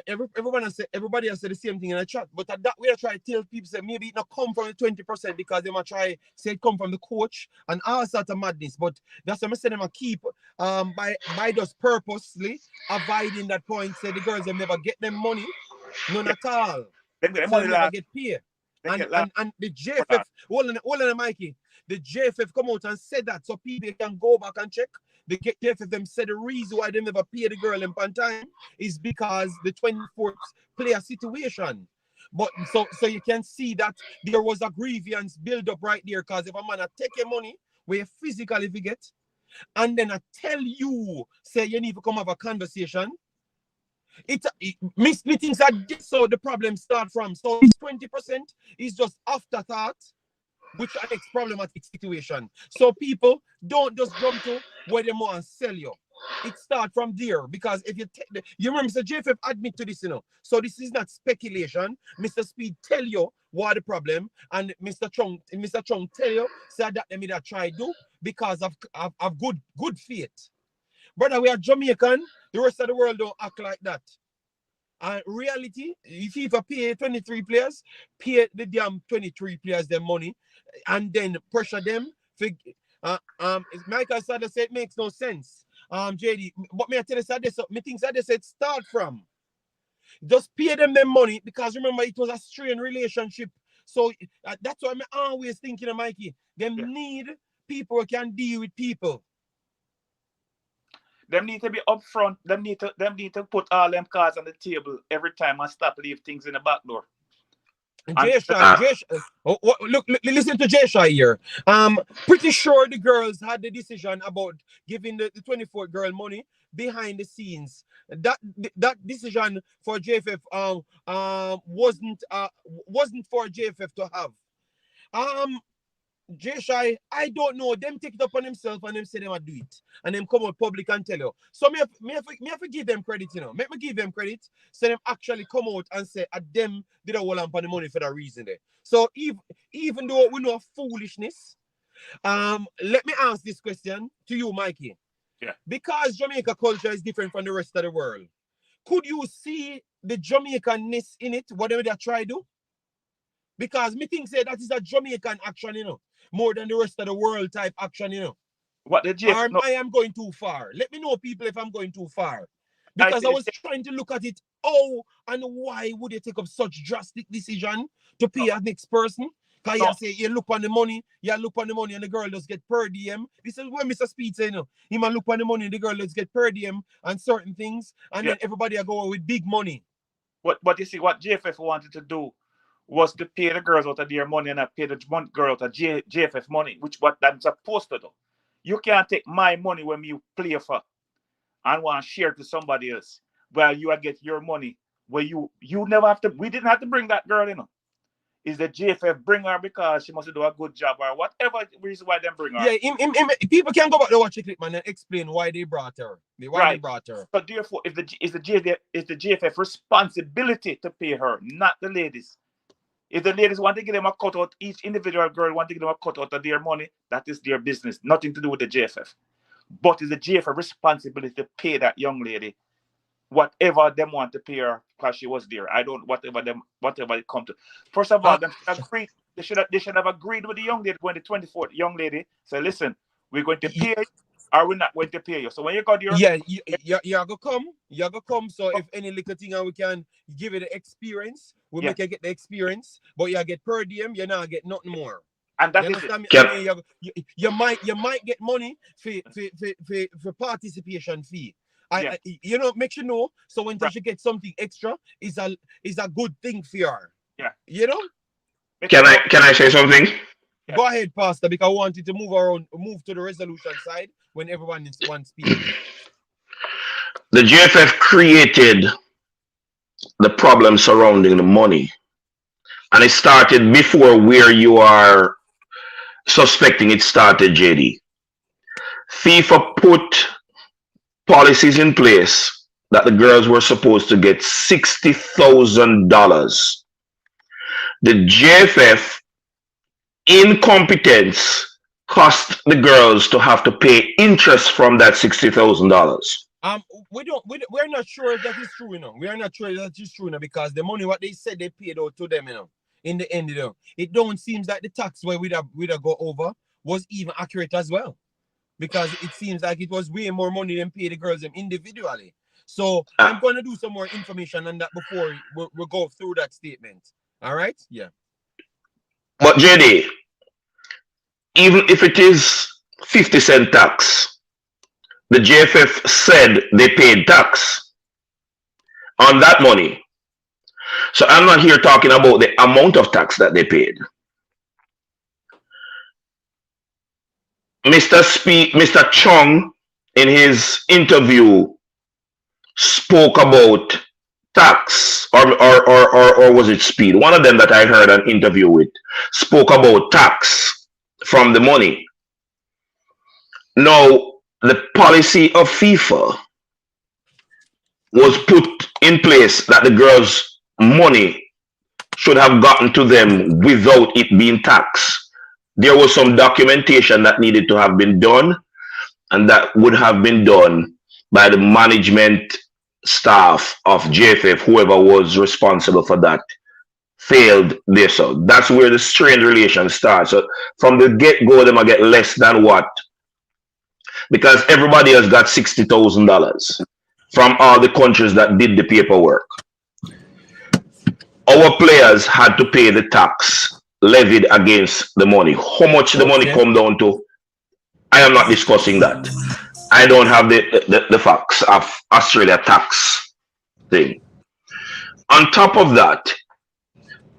everybody has said the same thing in the chat. But that we are trying to tell people say maybe it not come from the 20% because they might try say it come from the coach and all sorts of madness. But that's what I say them a keep by just purposely avoiding that point. Say the girls them never get them money, none at all. They get so money they never get paid. And the JFF, hold on, Mikey. The JFF come out and said that so people can go back and check. The JFF them said the reason why they never pay the girl in time is because the 24th player situation. But so you can see that there was a grievance build up right there because if a man take your money where you physically forget and then I tell you say you need to come have a conversation. Meetings are this so the problem start from. So this 20% is just afterthought, which are next problematic situation. So people don't just jump to where they want to sell you. It starts from there because if you take you remember Mr. JFF admit to this, So this is not speculation. Mr. Speed tell you what the problem, and Mr. Chung tell you say that they may try do because of good faith. Brother, we are Jamaican. The rest of the world don't act like that. And reality, if you pay 23 players, pay the damn 23 players their money, and then pressure them. Michael said it makes no sense. JD, but me I tell you so me things that they said start from. Just pay them their money because remember it was a strained relationship. So that's why I'm always thinking of Mikey. Them need people who can deal with people. Them need to be upfront. Them need to put all them cards on the table every time and stop leave things in the back door. And Listen to Jay Shai here. Pretty sure the girls had the decision about giving the 24th girl money behind the scenes. That decision for JFF wasn't for JFF to have. Jay Shai, I don't know. Them take it up on themselves and them say them do it. And them come out public and tell you. So me have to give them credit, you know. Make me give them credit. So them actually come out and say at them did a hold on the money for that reason there. So even though we know foolishness, let me ask this question to you, Mikey. Yeah. Because Jamaica culture is different from the rest of the world. Could you see the Jamaican-ness in it, whatever they try to do? Because me think say that is a Jamaican action, you know, more than the rest of the world type action, you know. What the JFF? Or I am going too far. Let me know, people, if I'm going too far. Because I was trying to look at it. Oh, and why would you take up such drastic decision to pay a next person? Because you say you look on the money, and the girl just get per diem. This is what Mr. Speed say, you know. He might look on the money and the girl just get per diem and certain things, and then everybody are going with big money. But you see, what JFF wanted to do was to pay the girls out of their money and not pay the girl out of JFF money, which what that's supposed to do. You can't take my money when you play for and want to share to somebody else. Well, you get your money where you never have to. We didn't have to bring that girl in. Is the JFF bring her because she must do a good job or whatever reason why they bring her? Yeah, people can go back to watch the clip, man, and explain why they brought her. They brought her. So therefore, if the JFF responsibility to pay her, not the ladies. If the ladies want to give them a cut out, each individual girl want to give them a cut out of their money, that is their business. Nothing to do with the JFF. But it's the JFF responsibility to pay that young lady whatever them want to pay her because she was there. I don't whatever it come to. First of all, they should have agreed with the young lady when the 24th young lady said, listen, we're going to pay you or we're not going to pay you. So when you got your you're gonna come. So if any little thing and we can give you the experience, we make you get the experience, but you get per diem, you not get nothing more. And that is it. You might get money for participation fee. You know, make sure know. So when you get something extra, is a good thing for you. Yeah. You know. Can I say something? Yeah. Go ahead, Pastor, because I wanted to move to the resolution side when everyone is one speaking. The JFF created the problem surrounding the money, and it started before where you are suspecting it started, JD. FIFA put policies in place that the girls were supposed to get $60,000. The JFF incompetence cost the girls to have to pay interest from that $60,000. We're not sure if that is true, you know. We are not sure that is true, you know, because the money what they said they paid out to them, you know, in the end, you know, it don't seem that the tax where we'd have go over was even accurate as well. Because it seems like it was way more money than pay the girls them individually. So I'm going to do some more information on that before we go through that statement. All right? Yeah. But JD, even if it is 50-cent tax, the JFF said they paid tax on that money. So I'm not here talking about the amount of tax that they paid. Mr. Chung, in his interview, spoke about tax, or was it Speed? One of them that I heard an interview with spoke about tax from the money. Now, the policy of FIFA was put in place that the girls' money should have gotten to them without it being taxed. There was some documentation that needed to have been done, and that would have been done by the management staff of JFF, whoever was responsible for that, failed there. So that's where the strained relation starts. So from the get-go, they might get less than what? Because everybody has got $60,000 from all the countries that did the paperwork. Our players had to pay the tax levied against the money. How much the money come down to, I am not discussing that. I don't have the facts of Australia tax thing. On top of that,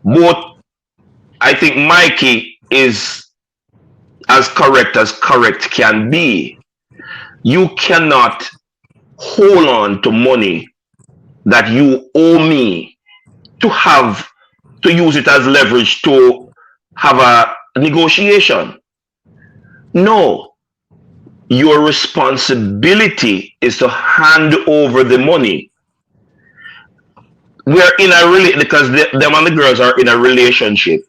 both I think Mikey is as correct can be. You cannot hold on to money that you owe me to have to use it as leverage to have a negotiation. No, your responsibility is to hand over the money. We're in a because them and the girls are in a relationship.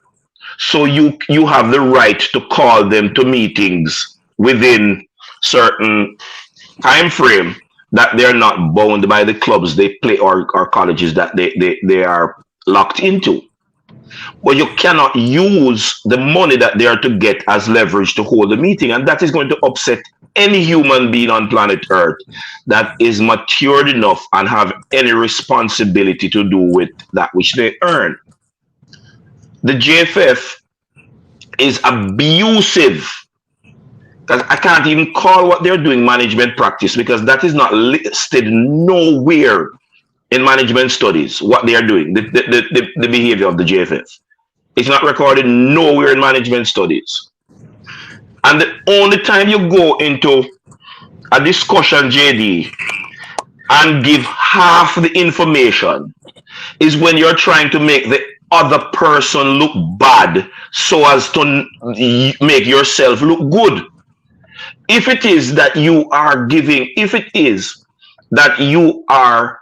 So you have the right to call them to meetings within certain time frame that they're not bound by the clubs they play or colleges that they are locked into. But you cannot use the money that they are to get as leverage to hold the meeting, and that is going to upset any human being on planet Earth that is matured enough and have any responsibility to do with that which they earn. The JFF is abusive. I can't even call what they're doing management practice because that is not listed nowhere in management studies, what they are doing, the behavior of the JFF. It's not recorded nowhere in management studies. And the only time you go into a discussion, JD, and give half the information is when you're trying to make the other person look bad so as to make yourself look good. If it is that you are giving, if it is that you are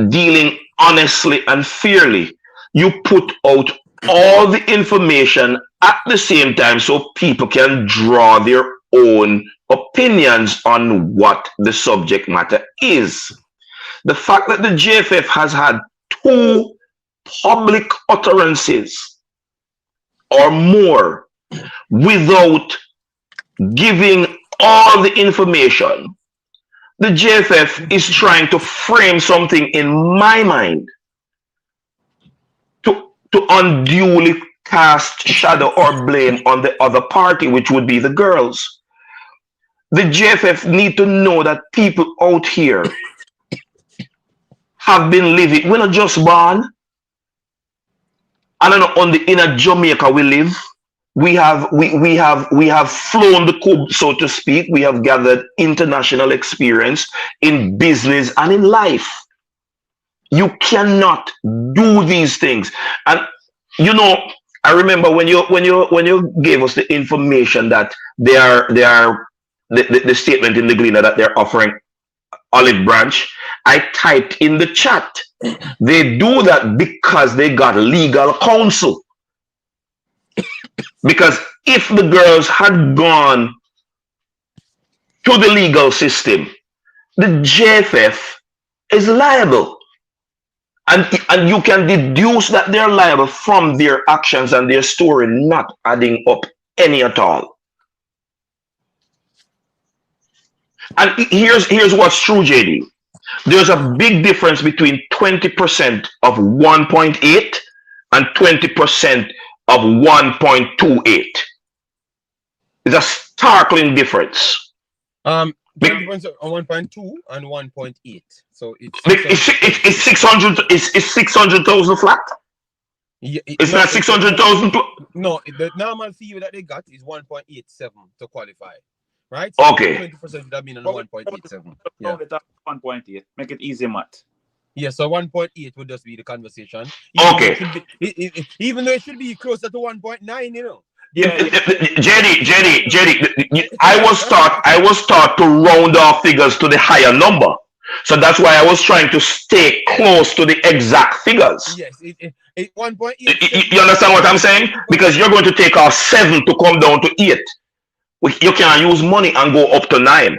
dealing honestly and fairly, you put out all the information at the same time so people can draw their own opinions on what the subject matter is. The fact that the JFF has had 2 public utterances or more without giving all the information, the JFF is trying to frame something in my mind to unduly cast shadow or blame on the other party, which would be the girls. The JFF need to know that people out here have been living. We're not just born. I don't know, in a Jamaica we live. We have flown the coop, so to speak. We have gathered international experience in business and in life. You cannot do these things. And you know, I remember when you gave us the information that they are the statement in the Gleaner that they're offering olive branch, I typed in the chat. They do that because they got legal counsel. Because if the girls had gone to the legal system, the JFF is liable. And you can deduce that they're liable from their actions and their story not adding up any at all. And here's what's true, JD. There's a big difference between 20% of 1.8 and 20% of 1.28. It's a startling difference. 20% on 1.2 and 1.8. So it's 600. It's 600,000 flat. Yeah, it's not 600,000. No, the normal fee that they got is 1.87 to qualify. Right? So okay. 20% would have been on 1.87. Yeah. 1.8. Make it easy, Matt. Yeah, so 1.8 would just be the conversation. Even though it should be closer to 1.9, you know. Yeah. Jerry, I was taught to round off figures to the higher number. So that's why I was trying to stay close to the exact figures. Yes, 1.8. You understand what I'm saying? Because you're going to take off 7 to come down to 8. You can use money and go up to 9.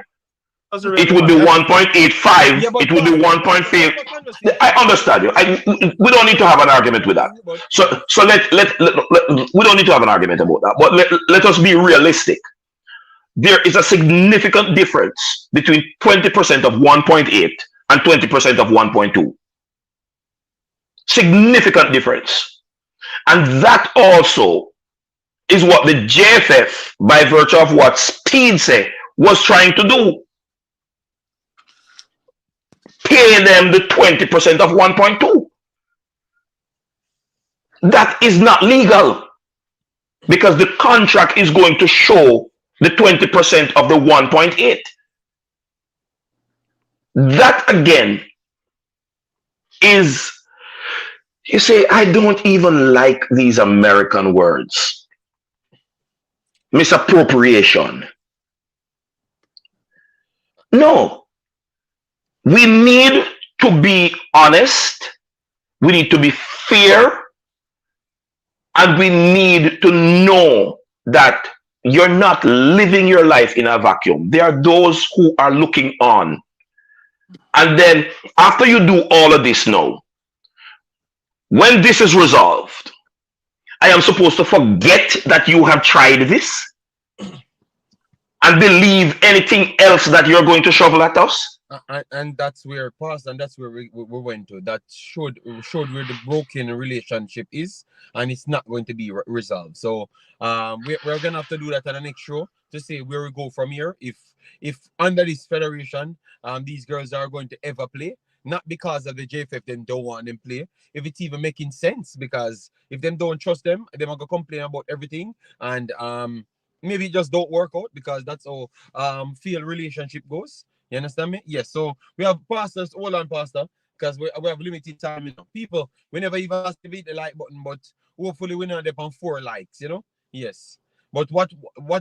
It would be 1.85. It would be 1.5. I understand you. We don't need to have an argument with that. So let we don't need to have an argument about that. But let us be realistic. There is a significant difference between 20% of 1.8 and 20% of 1.2. Significant difference. And that also is what the JFF, by virtue of what Speed said, was trying to do. Pay them the 20% of 1.2. That is not legal. because the contract is going to show the 20% of the 1.8. That again is, you say, I don't even like these American words. Misappropriation. No, we need to be honest, we need to be fair, and we need to know that you're not living your life in a vacuum. There are those who are looking on. And then after you do all of this now, when this is resolved, I am supposed to forget that you have tried this and believe anything else that you're going to shovel at us? And that's where past, and that's where we went to. That showed where the broken relationship is, and it's not going to be resolved. So we're gonna have to do that on the next show to see where we go from here. If under this federation, these girls are going to ever play, not because of the JFF them don't want them play, if it's even making sense, because if them don't trust them, they're gonna complain about everything, and maybe it just don't work out, because that's how failed relationship goes. You understand me? Yes. So we have pastors, hold on, pastor, because we have limited time, People, we never even ask to hit the like button, but hopefully we're not on 4 likes, Yes. But what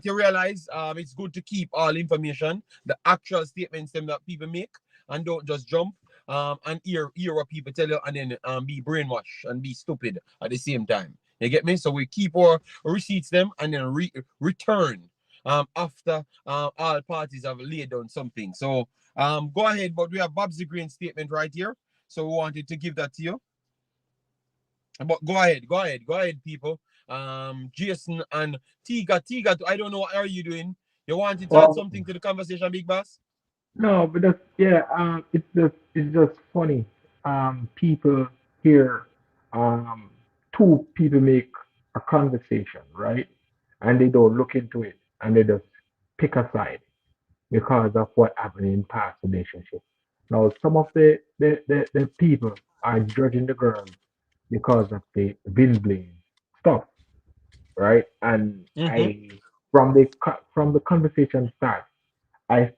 you realize, it's good to keep all information, the actual statements them that people make, and don't just jump and hear what people tell you, and then be brainwashed and be stupid at the same time. You get me? So we keep our receipts them, and then return after all parties have laid down something. So go ahead, but we have Bob's Green statement right here. So we wanted to give that to you. But go ahead, people. Jason and Tiga, I don't know what are you doing. You wanted to add Well, something to the conversation, Big Boss? no, but that's yeah. It's just funny. People hear two people make a conversation, right? And they don't look into it, and they just pick a side because of what happened in past relationships. Now, some of the people are judging the girls because of the Vin Blaine stuff, right? And Mm-hmm. from the conversation start, I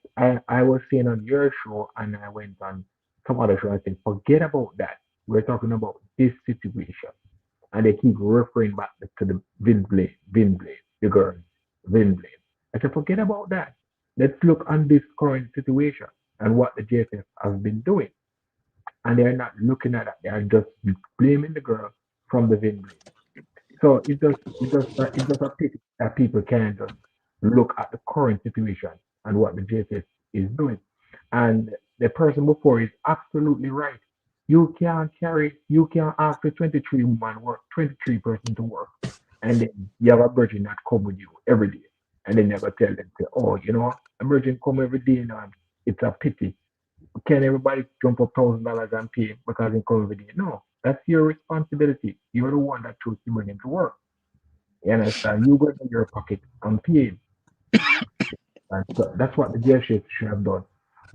was saying on your show, and I went on some other show. I said, forget about that. We're talking about this situation, and they keep referring back to the Vin Blade, the girl, Vin Blade. I said, forget about that. Let's look on this current situation and what the JFF has been doing. And they're not looking at that. They are just blaming the girl from the Vin Blade. So it's just a pity that people can't just look at the current situation and what the JFF is doing. And the person before is absolutely right. You can't ask a 23 woman work, 23 person to work, and then you have a virgin that come with you every day, and then never tell them, say, oh, a virgin come every day, and it's a pity. Can everybody jump up $1,000 and pay because they come every day? No, that's your responsibility. You're the one that chose to bring him to work. You understand? You go in your pocket and pay. And so that's what the JFF should have done.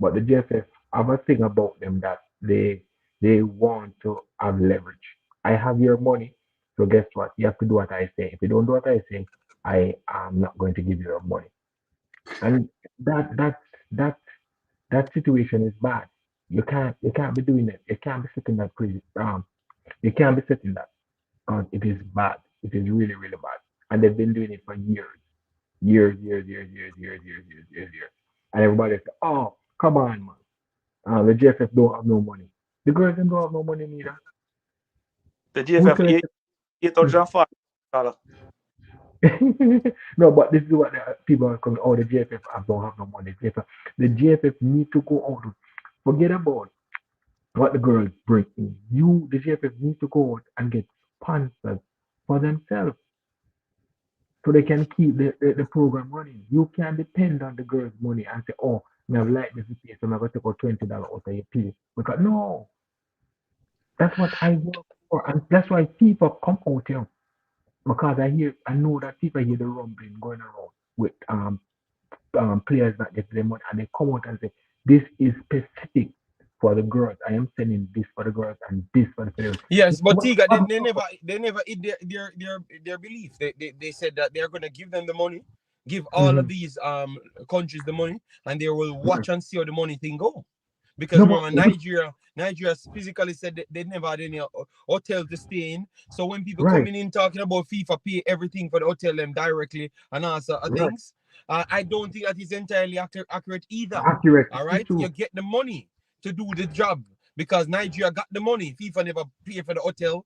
But the JFF have a thing about them that they want to have leverage. I have your money, so guess what? You have to do what I say. If you don't do what I say, I am not going to give you your money. And that that situation is bad. You can't be doing it. You can't be setting that crazy. You can't be setting that. It is bad. It is really, really bad. And they've been doing it for years. Years, years, years, years, years, years, years, years, years. And everybody say, oh, come on, man. The JFF don't have no money. The girls them don't have no money neither. The Who's JFF gonna $840. no, but this is what the people are coming. Oh, the JFF don't have no money. The JFF need to go out. Forget about what the girls bring in. The JFF need to go out and get sponsors for themselves so they can keep the program running. You can't depend on the girls' money and say, oh, I have like this pay, so I'm going to take out $20 out of your pay. Because no, that's what I work for. And that's why FIFA come out here. Because I know that FIFA hear the rumbling going around with players that get their money, and they come out and say, this is pathetic. for the girls. I am sending this for the girls and this for the federation. Yes, but Well, Tiga, they never eat their belief. They said that they're gonna give them the money, give all of mhm. these countries the money, and they will Right. watch and see how the money thing go. Because No, remember, but which Nigeria physically said that they never had any hotel to stay in. So when people right, coming in talking about FIFA pay everything for the hotel them directly and all sort of right. things, I don't think that is entirely accurate either. Accurate. All It's right, you true. get the money to do the job because Nigeria got the money. FIFA never pay for the hotel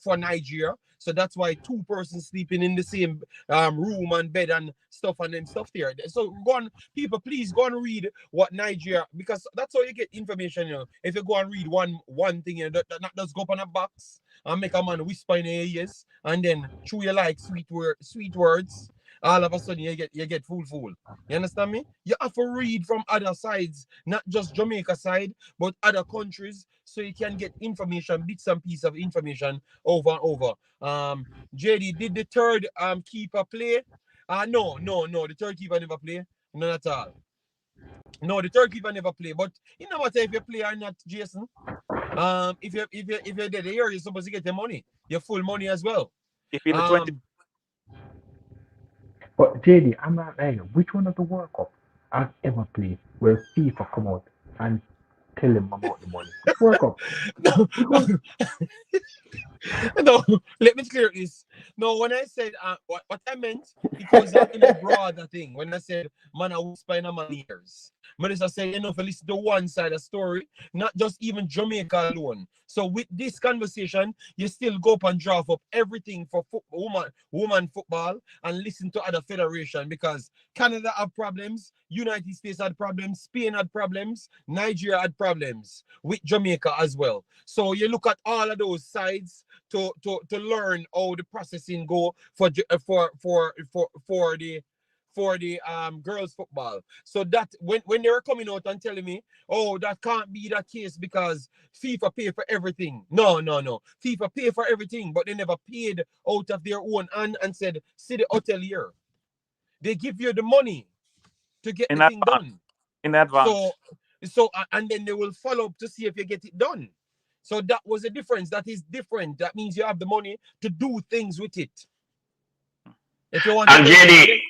for Nigeria. So that's why two persons sleeping in the same room and bed and stuff and then stuff there. So go on, people, please go and read what Nigeria, because that's how you get information. You know, if you go and read one thing, you know, that does go up on a box and make a man whisper in your ears, and then through you like sweet words, all of a sudden you get fool. You understand me? You have to read from other sides, not just Jamaica side, but other countries, so you can get information, bits and pieces of information over and over. JD, did the third keeper play? No. The third keeper never play. None at all. No, the third keeper never play. But you know what? If you play or not, Jason, if you're dead here, you're supposed to get your money, your full money as well. If you're in the 20, Um, But JD, I'm not lying. Which one of the World Cup I've ever played where FIFA come out and tell them about the money? Which World Cup? no, Which one? no, let me clear this. No, when I said what I meant, it was in a broader thing. When I said, man, I whisper in my ears. Melissa said, you know, if you listen to one side of the story, not just even Jamaica alone. So with this conversation, you still go up and draft up everything for woman football and listen to other federation, because Canada had problems, United States had problems, Spain had problems, Nigeria had problems with Jamaica as well. So you look at all of those sides to learn how the processing go for the girls football. So that when they were coming out and telling me, oh, that can't be that case because FIFA pay for everything. No. FIFA pay for everything, but they never paid out of their own and said, see the hotel here. They give you the money to get in the thing advance, done. in advance. So and then they will follow up to see if you get it done. So that was a difference. That is different. That means you have the money to do things with it. If you want to And make it,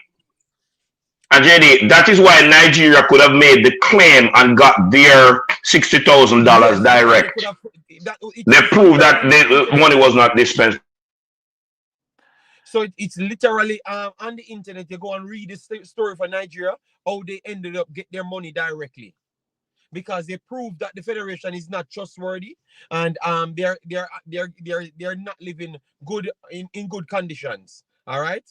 JD, that is why Nigeria could have made the claim and got their $60,000 yes, because they could direct. have that. They It's proved that literally on the the internet. money was not dispensed. So it's literally on the internet. You go and read the story for Nigeria, how they ended up get their money directly, because they proved that the federation is not trustworthy, and they're not living good in good conditions. All right.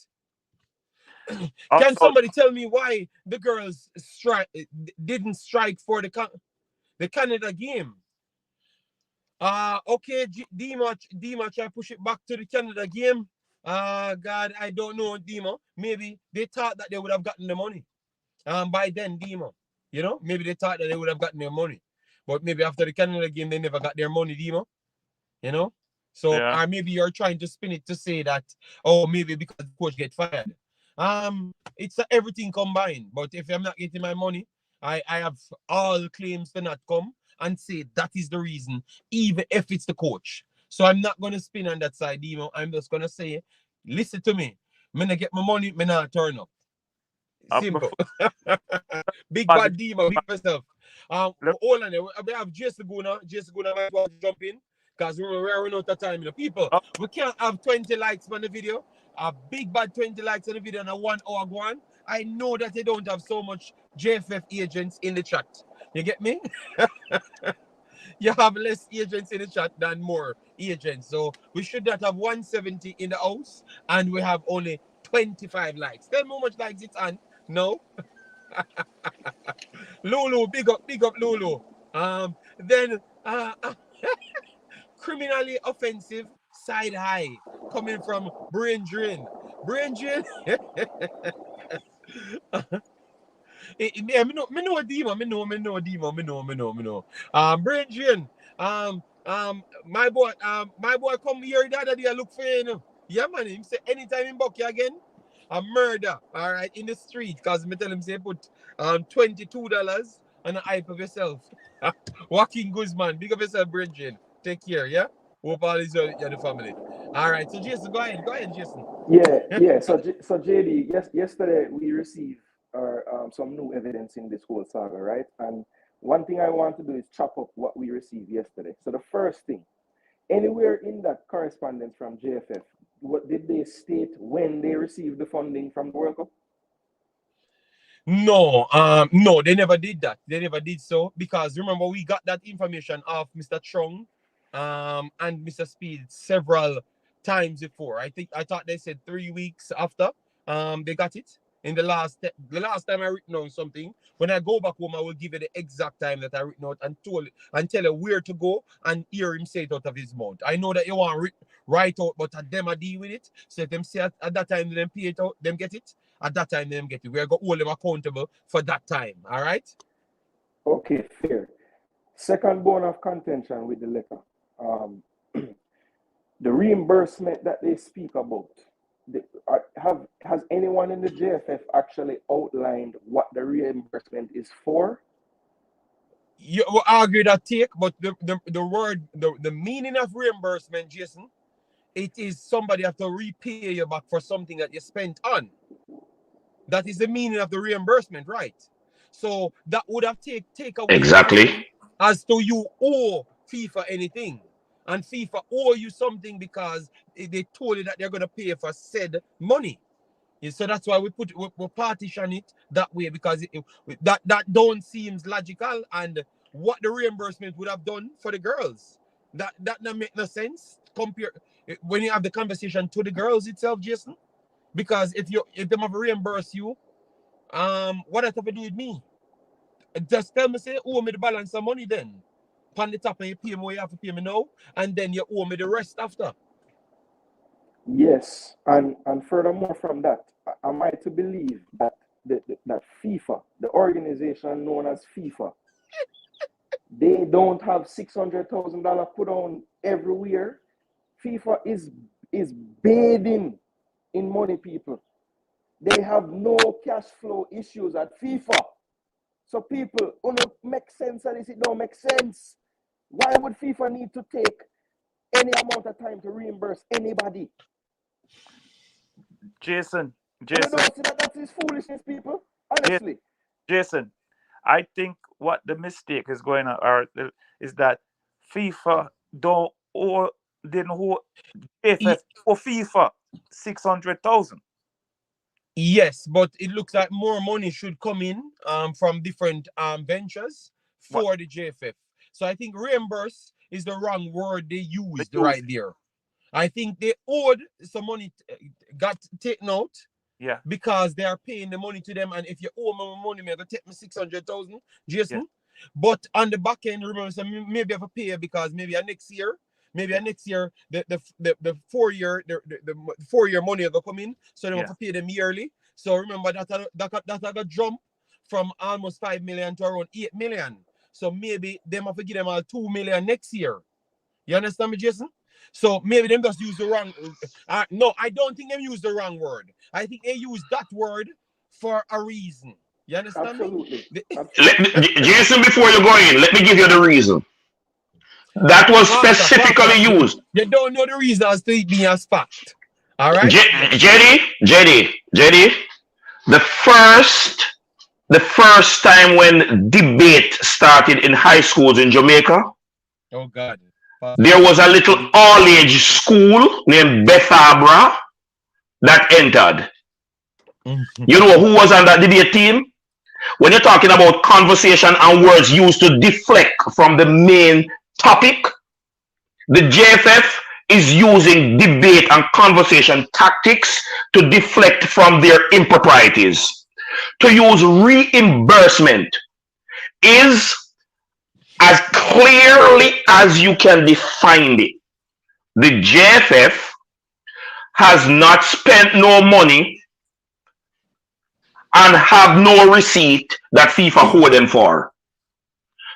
Can Also, somebody tell me why the girls didn't strike for the Canada game? Okay, Dima, try push it back to the Canada game. God, I don't know, Dima. Maybe they thought that they would have gotten the money. By then, Dima. You know, maybe they thought that they would have gotten their money. But maybe after the Canada game, they never got their money, Dima. You know? So, yeah. or maybe you're trying to spin it to say that, oh, maybe because the coach get fired. It's everything combined. But if I'm not getting my money, I have all claims to not come and say that is the reason, even if it's the coach. So I'm not gonna spin on that side, Dimo. I'm just gonna say, listen to me. When I get my money, me not turn up. Simple. Before, Big bad Dimo, big yourself. let, Hold on there. We have Jason Guna. Jason Guna might want to jump in, because we're running out of time. You know, people, oh, we can't have 20 likes on the video. A big bad 20 likes on the video and a 1 hour go on. I know that they don't have so much JFF agents in the chat. You get me? You have less agents in the chat than more agents. So we should not have 170 in the house and we have only 25 likes. Tell me how much likes it's on. No. Lulu, big up Lulu. Then criminally offensive side high coming from Brain Drain. Brain Drain. Me know Dima. Me know. Brain Drain. My boy come here the other day. I look for you. Know. Yeah, man. Him say anytime in Bucky again, a murder. All right, in the street. Cause me tell him say put $22 and hype of yourself. Joaquin Guzman, big up yourself, Bridget. Take care, yeah? Hope all is well with the family. All right, so Jason, go ahead, Jason. Yeah. So JD, yesterday we received some new evidence in this whole saga, right? And one thing I want to do is chop up what we received yesterday. So the first thing, anywhere in that correspondence from JFF, what did they state when they received the funding from the World Cup? No, they never did that. They never did so because remember we got that information of Mr. Chung, and Mr. Speed several times before. I thought they said 3 weeks after they got it. In the last time I written on something, when I go back home, I will give you the exact time that I written out and tell you where to go and hear him say it out of his mouth. I know that you want write out, but at them I deal with it. So if them say at that time them pay it out, them get it. At that time them get it. We're going to hold them accountable for that time. All right? Okay, fair. Second bone of contention with the letter. The reimbursement that they speak about. Has anyone in the JFF actually outlined what the reimbursement is for? You will argue that take, but the word, the meaning of reimbursement, Jason, it is somebody have to repay you back for something that you spent on. That is the meaning of the reimbursement, right? So that would have take away Exactly. as to you owe FIFA anything. And FIFA owe you something because they told you that they're going to pay for said money. So that's why we partition it that way, because that don't seems logical. And what the reimbursement would have done for the girls, that don't make no sense compare when you have the conversation to the girls itself, Jason. Because if them have to reimburse you, what have to do with me? Just tell me, say, owe me the balance of money then. On the top and you pay me what you have to pay me now, and then you owe me the rest after. Yes, and furthermore from that, am I to believe that that FIFA, the organization known as FIFA, they don't have $600,000 put on everywhere? FIFA is bathing in money, people. They have no cash flow issues at FIFA. So people, make sense of this, it don't make sense. Why would FIFA need to take any amount of time to reimburse anybody? Jason. You don't see that is foolishness, people. Honestly. Jason, I think what the mistake is going on is that FIFA didn't owe JFF for FIFA 600,000. Yes, but it looks like more money should come in from different ventures for the JFF. So I think reimburse is the wrong word they used right there. I think they owed some money, got taken out. Yeah. Because they are paying the money to them, and if you owe me money, I'm gonna take me 600,000, Jason. Yeah. But on the back end, remember, so maybe I have to pay because maybe next year, the 4 year the 4 year money will come in, so they have to pay them yearly. So remember that got jump from almost 5 million to around 8 million. So maybe them have to give them all 2 million next year. You understand me, Jason? So maybe them just use the wrong. No, I don't think them use the wrong word. I think they use that word for a reason. You understand Absolutely. me? Jason, before you go in, let me give you the reason. That was specifically used. You don't know the reason as to it being as fact. All right? Jetty, the first time when debate started in high schools in Jamaica. Oh, God. There was a little all-age school named Beth Abra that entered. You know who was on that debate team? When you're talking about conversation and words used to deflect from the main topic, the JFF is using debate and conversation tactics to deflect from their improprieties. To use reimbursement is as clearly as you can define it. The JFF has not spent no money and have no receipt that FIFA owe them for.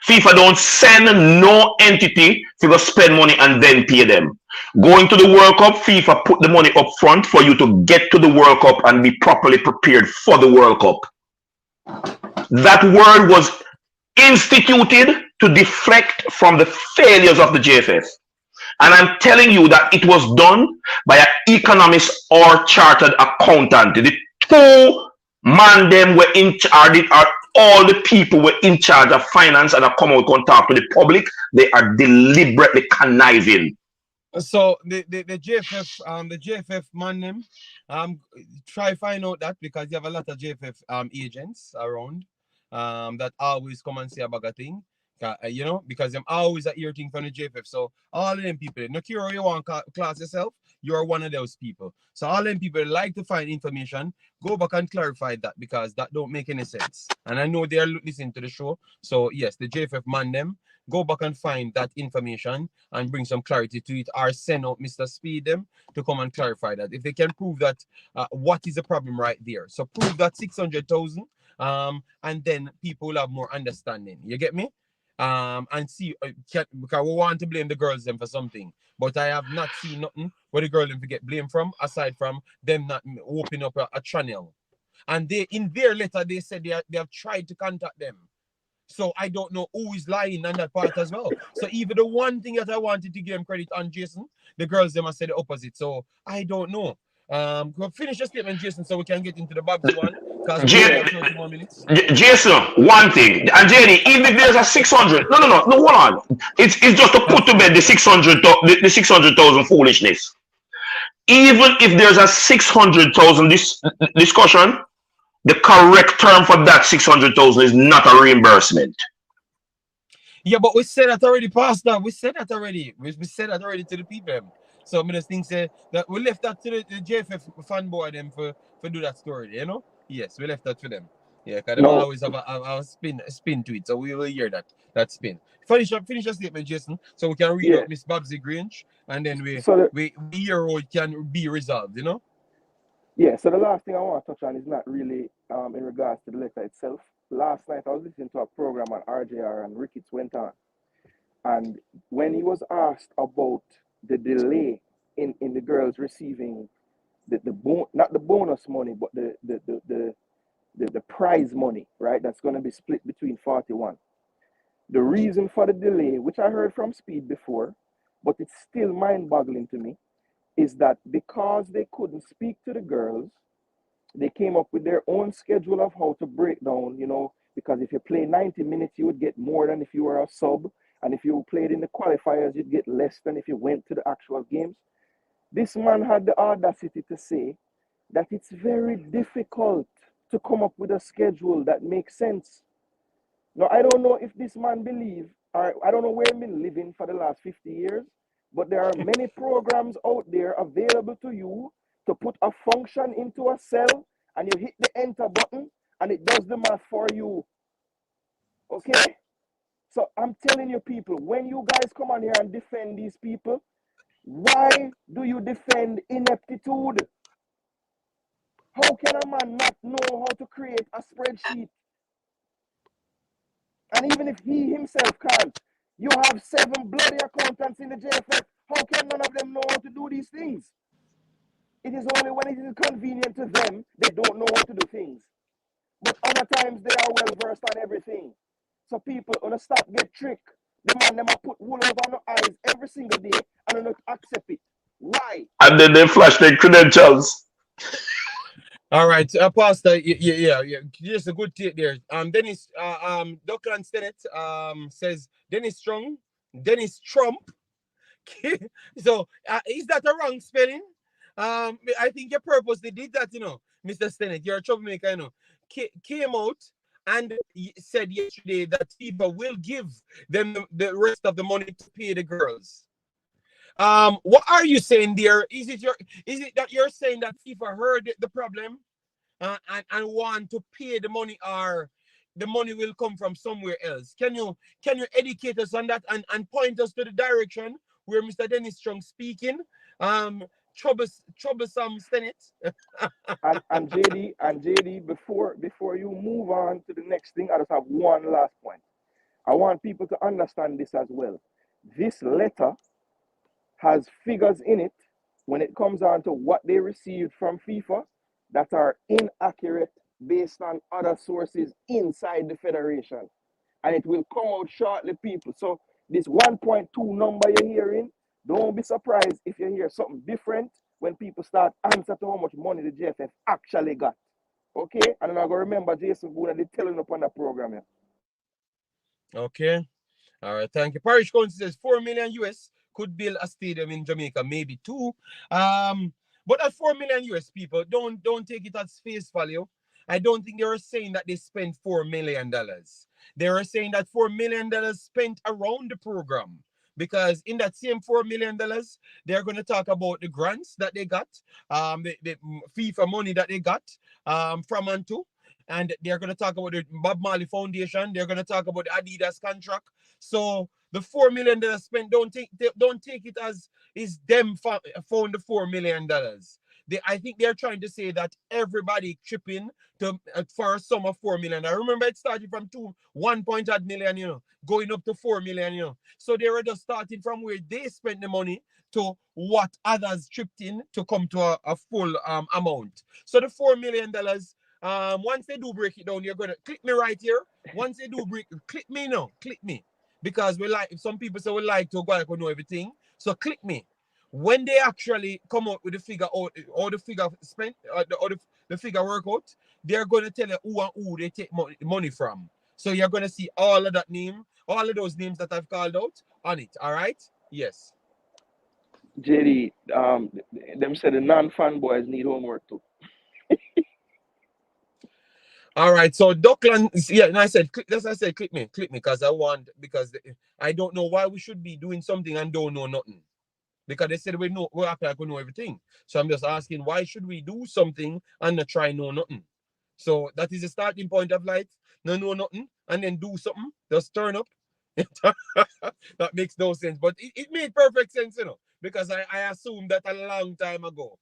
FIFA don't send no entity to spend money and then pay them. Going to the World Cup, FIFA put the money up front for you to get to the World Cup and be properly prepared for the World Cup. That word was instituted to deflect from the failures of the JFF. And I'm telling you that it was done by an economist or chartered accountant. The two man them were in charge, are all the people were in charge of finance and have come out and talk to the public. They are deliberately conniving. So the JFF man them try find out that, because you have a lot of JFF agents around that always come and say a bag of thing. You know, because them always a hear thing from the JFF. So all of them people, no care you want class yourself, you are one of those people. So all them people like to find information, go back and clarify that, because that don't make any sense. And I know they are listening to the show. So yes, the JFF man them, go back and find that information and bring some clarity to it, or send out Mr. Speed them to come and clarify that. If they can prove that, what is the problem right there? So prove that 600,000, and then people will have more understanding. You get me? And see, because we want to blame the girls them for something, but I have not seen nothing where the girls them get blamed from, aside from them not opening up a channel. And they, in their letter, they said they have tried to contact them. So I don't know who is lying on that part as well. So even the one thing that I wanted to give them credit on, Jason, the girls them have said the opposite. So I don't know. We'll finish your statement, Jason, so we can get into the Babs one. Because we have 30 more minutes. Jason, one thing, and JD, even if there's a 600, no, hold on. It's just to put to bed the 600,000 foolishness. Even if there's a 600,000 discussion, the correct term for that 600,000 is not a reimbursement. Yeah, but we said that already, Pastor. We said that already. We said that already to the people. So I just think say that we left that to the JFF fanboy them for do that story, you know? Yes, we left that for them. Yeah, because they always have a spin to it. So we will hear that spin. Finish your statement, Jason, so we can read out Miss Babsy Grange, and then we hear how it can be resolved, you know? Yeah, so the last thing I want to touch on is not really in regards to the letter itself. Last night I was listening to a program on RJR and Ricketts went on. And when he was asked about the delay in the girls receiving not the bonus money, but the prize money, right? That's going to be split between 41. The reason for the delay, which I heard from Speed before, but it's still mind-boggling to me, is that because they couldn't speak to the girls, they came up with their own schedule of how to break down, you know, because if you play 90 minutes, you would get more than if you were a sub. And if you played in the qualifiers, you'd get less than if you went to the actual games. This man had the audacity to say that it's very difficult to come up with a schedule that makes sense. Now, I don't know if this man believes, or I don't know where he's been living for the last 50 years, but there are many programs out there available to you to put a function into a cell, and you hit the enter button, and it does the math for you. Okay? So I'm telling you people, when you guys come on here and defend these people, why do you defend ineptitude? How can a man not know how to create a spreadsheet? And even if he himself can't, you have 7 bloody accountants in the JFF. How can none of them know how to do these things? It is only when it is convenient to them, they don't know how to do things. But other times, they are well versed on everything. So people, want to stop get tricked. The man, them put wool over the eyes every single day and not accept it. Why? And then they flash their credentials. All right, Pastor, yeah, just a good take there. Dennis, Dockland Senate, says Dennis Trump. So, is that a wrong spelling? I think you purposely did that, you know, Mr. Senate. You're a troublemaker, you know. Came out and said yesterday that FIFA will give them the rest of the money to pay the girls. What are you saying there? Is it that you're saying that FIFA heard the problem and want to pay the money, or the money will come from somewhere else? Can you educate us on that and point us to the direction where Mr. Dennis Strong speaking? Troublesome Senate. and JD, before you move on to the next thing, I just have one last point. I want people to understand this as well. This letter has figures in it when it comes on to what they received from FIFA that are inaccurate based on other sources inside the federation. and it will come out shortly, people. So this 1.2 number you're hearing, don't be surprised if you hear something different when people start answer to how much money the JFF actually got. Okay? And then I go remember Jason Boone and they telling up on the program here. Okay. All right, thank you. Parish Council says 4 million US could build a stadium in Jamaica, maybe two. But at 4 million US, people, don't take it as face value. I don't think they were saying that they spent $4 million. They were saying that $4 million spent around the program. Because in that same $4 million, they're going to talk about the grants that they got, the FIFA money that they got from and to. And they're going to talk about the Bob Marley Foundation. They're going to talk about the Adidas contract. So the $4 million spent, don't take it as is them found the $4 million. I think they're trying to say that everybody chipping to for a sum of 4 million. I remember it started from 1.8 million, going up to 4 million, So they were just starting from where they spent the money to what others chipped in to come to a full amount. So the $4 million. Once they do break it down, you're gonna click me right here. Once they do click me now, click me. Because some people say we like to go know everything. So click me. When they actually come out with the figure or the figure spent or the figure workout, they're gonna tell you who and who they take money from. So you're gonna see all of those names that I've called out on it. All right? Yes. JD, them said the non-fanboys need homework too. All right, so Dockland, yeah, and I said, click me, because I don't know why we should be doing something and don't know nothing. Because they said we act like we know everything. So I'm just asking, why should we do something and not try know nothing? So that is the starting point of life. No know nothing and then do something, just turn up. That makes no sense, but it made perfect sense, because I assumed that a long time ago.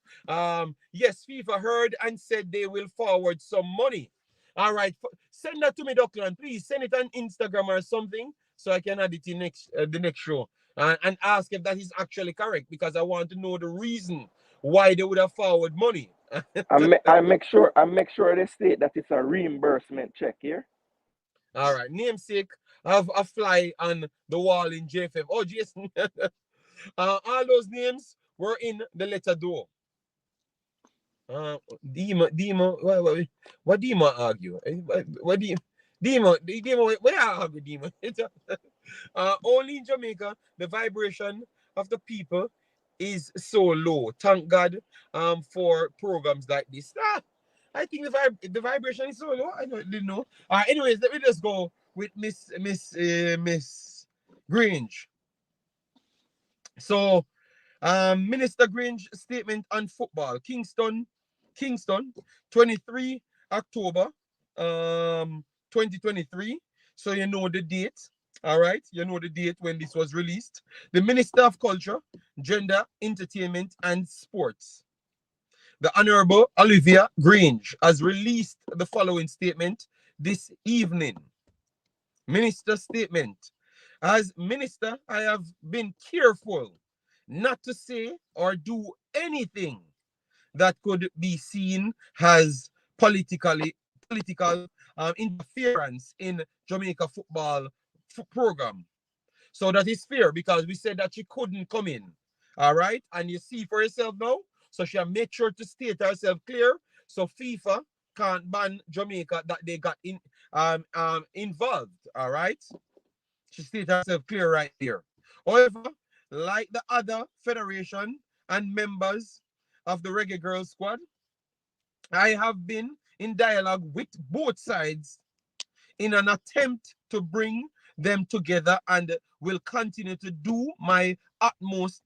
Yes, FIFA heard and said they will forward some money. All right, send that to me, Dockland. Please send it on Instagram or something so I can add it in the next show and ask if that is actually correct, because I want to know the reason why they would have forward money. I make sure they state that it's a reimbursement check here. All right, namesake of a fly on the wall in JFF. Oh, Jason. All those names were in the letter door. Dima, what Dima argue? What Dima, where I argue Dima? Only in Jamaica, the vibration of the people is so low. Thank God for programs like this. I think the vibration is so low. I didn't know. Anyways, let me just go with Miss Grange. So, Minister Grange statement on football. Kingston, 23 October 2023. So you know the date. All right, you know the date when this was released. The Minister of Culture, Gender, Entertainment, and Sports, the Honorable Olivia Grange, has released the following statement this evening. Minister statement. As minister, I have been careful not to say or do anything that could be seen as political interference in Jamaica football program. So that is fair, because we said that she couldn't come in. All right. And you see for yourself now. So she made sure to state herself clear. So FIFA can't ban Jamaica that they got involved. All right. She stated herself clear right there. However, like the other federation and members of the Reggae Girls squad, I have been in dialogue with both sides in an attempt to bring them together, and will continue to do my utmost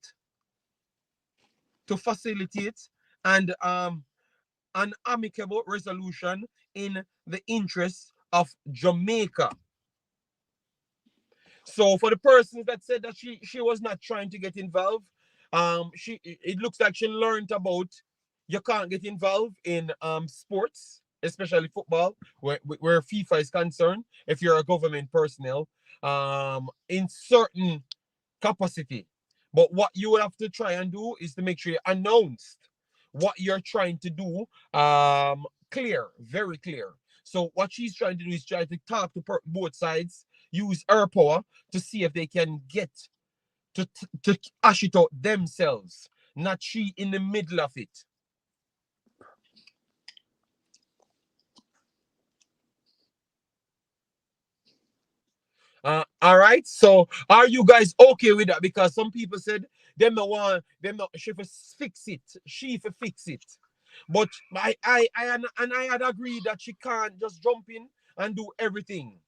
to facilitate and an amicable resolution in the interest of Jamaica. So for the persons that said that she was not trying to get involved, it looks like she learned about you can't get involved in sports, especially football, where FIFA is concerned, if you're a government personnel, in certain capacity. But what you would have to try and do is to make sure you announced what you're trying to do, clear, very clear. So what she's trying to do is try to talk to both sides, use her power to see if they can get to hash it out themselves, not she in the middle of it. All right. So are you guys okay with that? Because some people said them no want them not she for fix it. She for fix it. But I had agreed that she can't just jump in and do everything.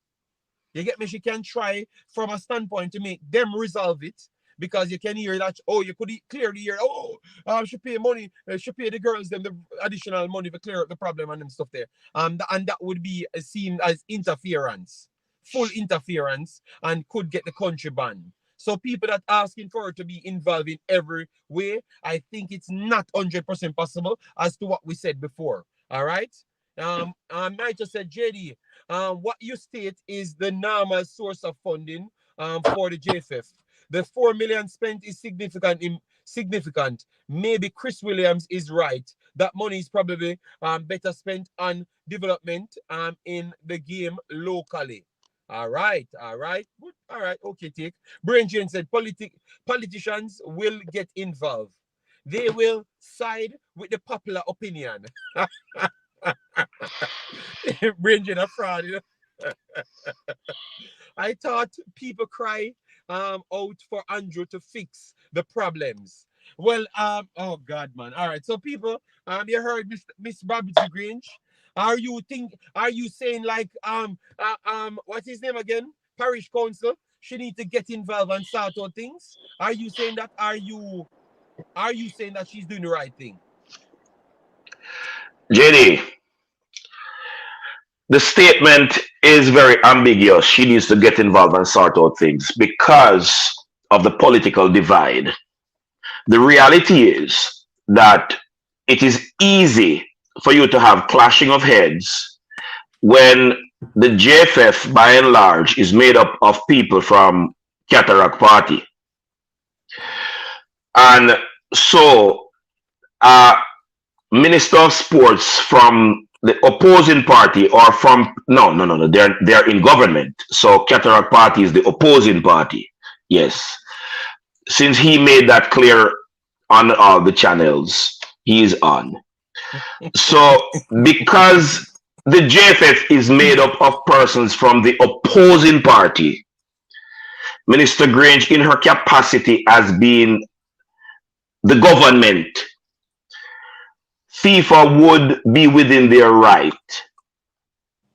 You get me? She can try from a standpoint to make them resolve it. Because you can hear that, oh, you could clearly hear, oh, she pay money, she pay the girls them the additional money to clear up the problem and them stuff there. And that would be seen as interference, full interference, and could get the country banned. So people that asking for her to be involved in every way, I think it's not 100% possible as to what we said before. All right. I just said, JD, what you state is the normal source of funding for the JFF. The 4 million spent is significant. Maybe Chris Williams is right. That money is probably better spent on development in the game locally. All right. All right, okay, take. Brain Jane said politicians will get involved. They will side with the popular opinion. Brain Jane a fraud, you know? I thought people cry out for Andrew to fix the problems. Well, oh God, man. All right. So people, you heard Miss Babs Grange. Are you saying like what's his name again? Parish Council? She need to get involved and sort out things? Are you saying that? Are you saying that she's doing the right thing? JD, the statement is very ambiguous. She needs to get involved and sort out things because of the political divide. The reality is that it is easy for you to have clashing of heads when the JFF, by and large, is made up of people from Cataract Party. And so, Minister of Sports from the opposing party or from no, they're in government. So Cataract Party is the opposing party. Yes. Since he made that clear on all the channels he's on. So because the JFF is made up of persons from the opposing party, Minister Grange, in her capacity as being the government, FIFA would be within their right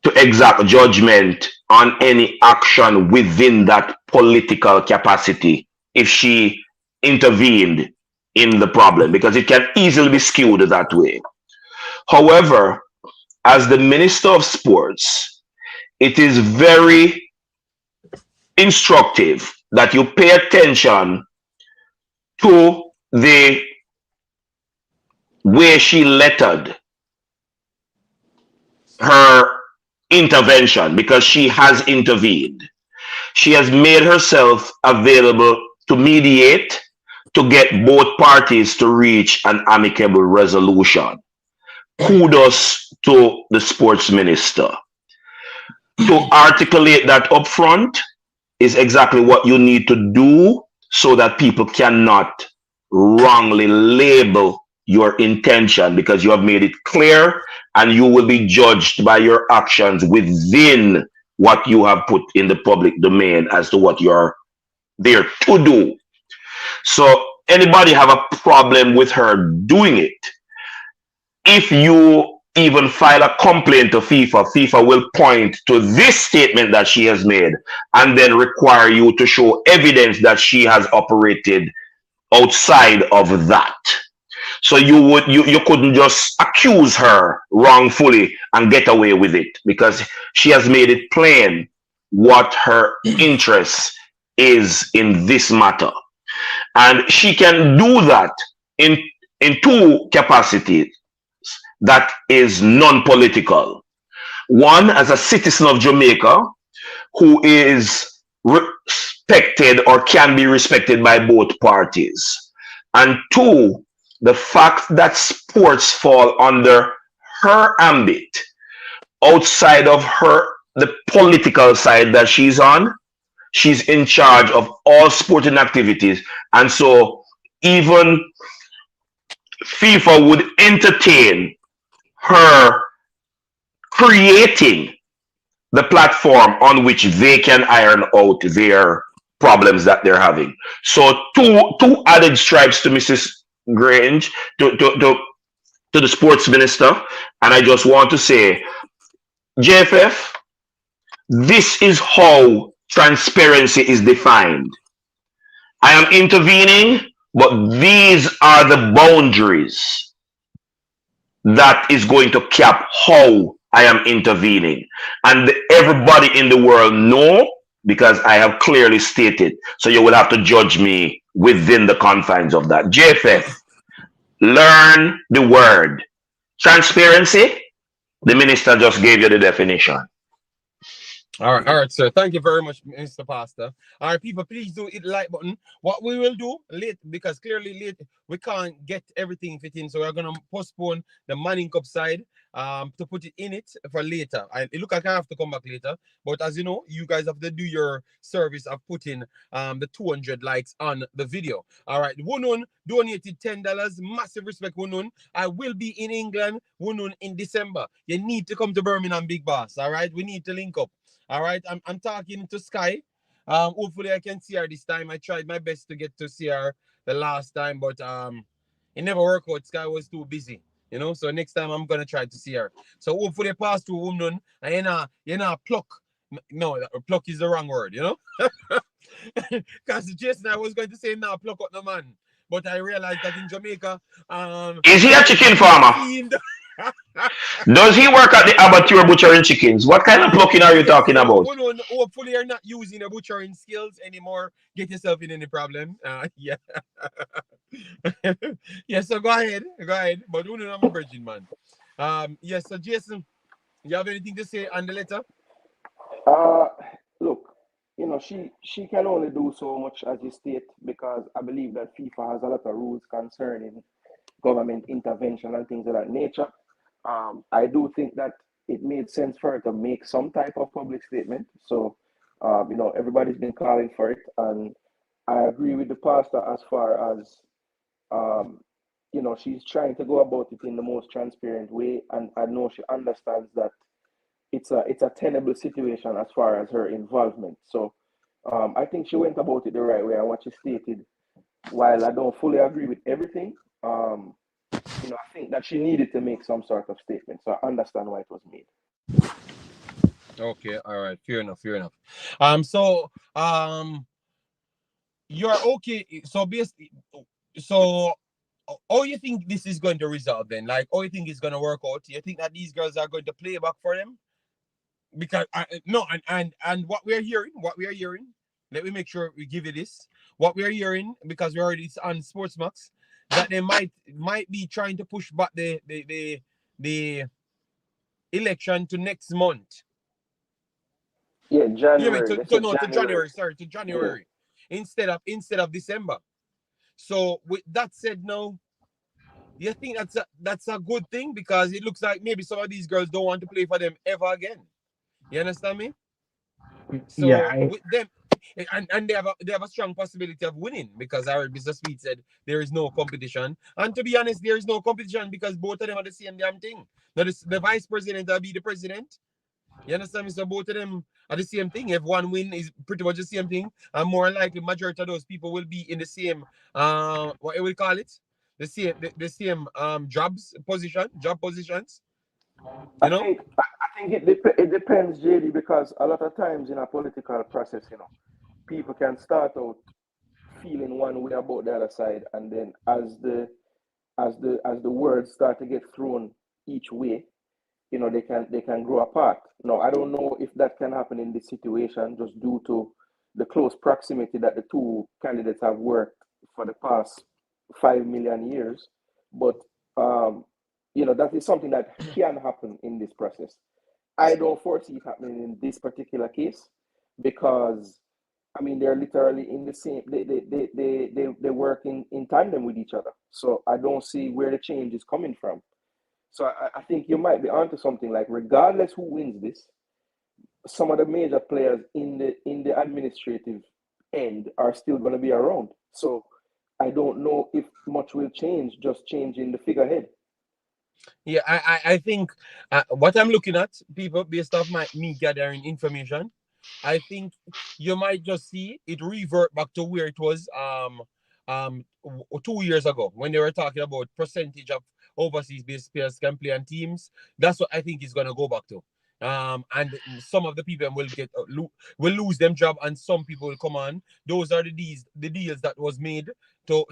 to exact judgment on any action within that political capacity if she intervened in the problem, because it can easily be skewed that way. However, as the Minister of Sports, it is very instructive that you pay attention to the way she lettered her intervention, because she has intervened. She has made herself available to mediate, to get both parties to reach an amicable resolution. Kudos to the sports minister. To articulate that up front is exactly what you need to do so that people cannot wrongly label your intention, because you have made it clear and you will be judged by your actions within what you have put in the public domain as to what you're there to do. So anybody have a problem with her doing it, if you even file a complaint to FIFA, FIFA will point to this statement that she has made and then require you to show evidence that she has operated outside of that. So you couldn't just accuse her wrongfully and get away with it, because she has made it plain what her interest is in this matter. And she can do that in two capacities that is non-political. One, as a citizen of Jamaica who is respected or can be respected by both parties. And two, the fact that sports fall under her ambit outside of her the political side that she's on. She's in charge of all sporting activities. And so even FIFA would entertain her creating the platform on which they can iron out their problems that they're having. So two added stripes to Mrs. Grange, to the sports minister. And I just want to say, JFF, this is how transparency is defined. I am intervening, but these are the boundaries that is going to cap how I am intervening. And everybody in the world know because I have clearly stated. So you will have to judge me within the confines of that. JFF, learn the word. Transparency, the minister just gave you the definition. All right, sir. Thank you very much, Mr. Pastor. All right, people, please do hit the like button. What we will do late, because clearly late we can't get everything fit in, so we're gonna postpone the Manning Cup side to put it in it for later. It look like I have to come back later, but as you know, you guys have to do your service of putting the 200 likes on the video. All right, Wunun donated $10. Massive respect, Wunun. I will be in England, Wunun, in December. You need to come to Birmingham, Big Boss. All right, we need to link up. All right, I'm talking to Sky. Hopefully I can see her this time. I tried my best to get to see her the last time, but it never worked out. Sky was too busy, you know. So next time I'm gonna try to see her. So hopefully I pass through woman and you know pluck. No, pluck is the wrong word, you know. Because Jason, I was going to say now pluck up the man, but I realized that in Jamaica, Is he a chicken farmer? Does he work at the abattoir butchering chickens? What kind of plucking are you talking about? Hopefully you're not using the butchering skills anymore. Get yourself in any problem. Yeah. Yeah, so go ahead. But I'm a virgin, man. Yes, so Jason, you have anything to say on the letter? Look, you know, she can only do so much as you state because I believe that FIFA has a lot of rules concerning government intervention and things of that nature. I do think that it made sense for her to make some type of public statement. So, you know, everybody's been calling for it, and I agree with the pastor as far as, you know, she's trying to go about it in the most transparent way, and I know she understands that it's a tenable situation as far as her involvement. So, I think she went about it the right way, and what she stated, while I don't fully agree with everything, you know, I think that she needed to make some sort of statement. So I understand why it was made. Okay, all right, fair enough. So you're okay. So basically, so how you think this is going to resolve then? Like, how you think it's going to work out? You think that these girls are going to play back for them? Because no, and what we are hearing, let me make sure we give you this. What we are hearing, because we already on Sportsmax, that they might be trying to push back the election to next month. Yeah, January. To January. Sorry, to January, yeah. instead of December. So with that said, now, do you think that's a good thing? Because it looks like maybe some of these girls don't want to play for them ever again. You understand me? So yeah, with them, and they have a strong possibility of winning, because I heard Mr. Sweet said there is no competition. And to be honest, there is no competition because both of them are the same damn thing. Now the vice president will be the president. You understand me? So both of them are the same thing. If one win is pretty much the same thing, and more likely majority of those people will be in the same what we call it? The same job positions. You know? I think it depends, JD, because a lot of times in a political process, you know, people can start out feeling one way about the other side, and then as the words start to get thrown each way, you know, they can grow apart. Now, I don't know if that can happen in this situation just due to the close proximity that the two candidates have worked for the past 5 million years, but you know, that is something that can happen in this process. I don't foresee it happening in this particular case because I mean they're literally in the same they work in tandem with each other. So I don't see where the change is coming from. So I think you might be onto something, like regardless who wins this, some of the major players in the administrative end are still going to be around. So I don't know if much will change, just changing the figurehead. Yeah, I think what I'm looking at, people, based off me gathering information, I think you might just see it revert back to where it was 2 years ago when they were talking about percentage of overseas based players can play on teams. That's what I think is gonna go back to. And some of the people will lose them job, and some people will come on. Those are the deals that was made to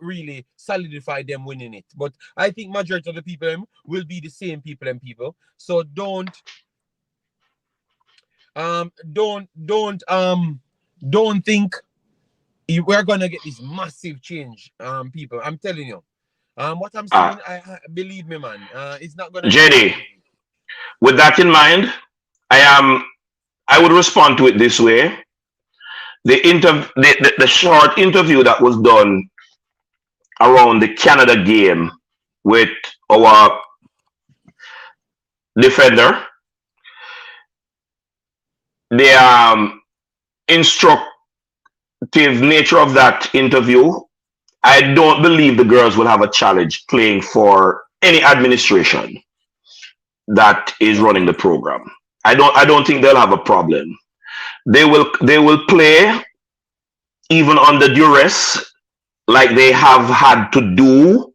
really solidify them winning it. But I think majority of the people will be the same people and people. So don't think we're gonna get this massive change, people. I'm telling you. What I'm Uh, seeing, I believe me, man. It's not gonna be that JD, easy. with that in mind, I would respond to it this way. The short interview that was done around the Canada game with our defender, the instructive nature of that interview, I don't believe the girls will have a challenge playing for any administration that is running the program. I don't think they'll have a problem. They will play even under duress, like they have had to do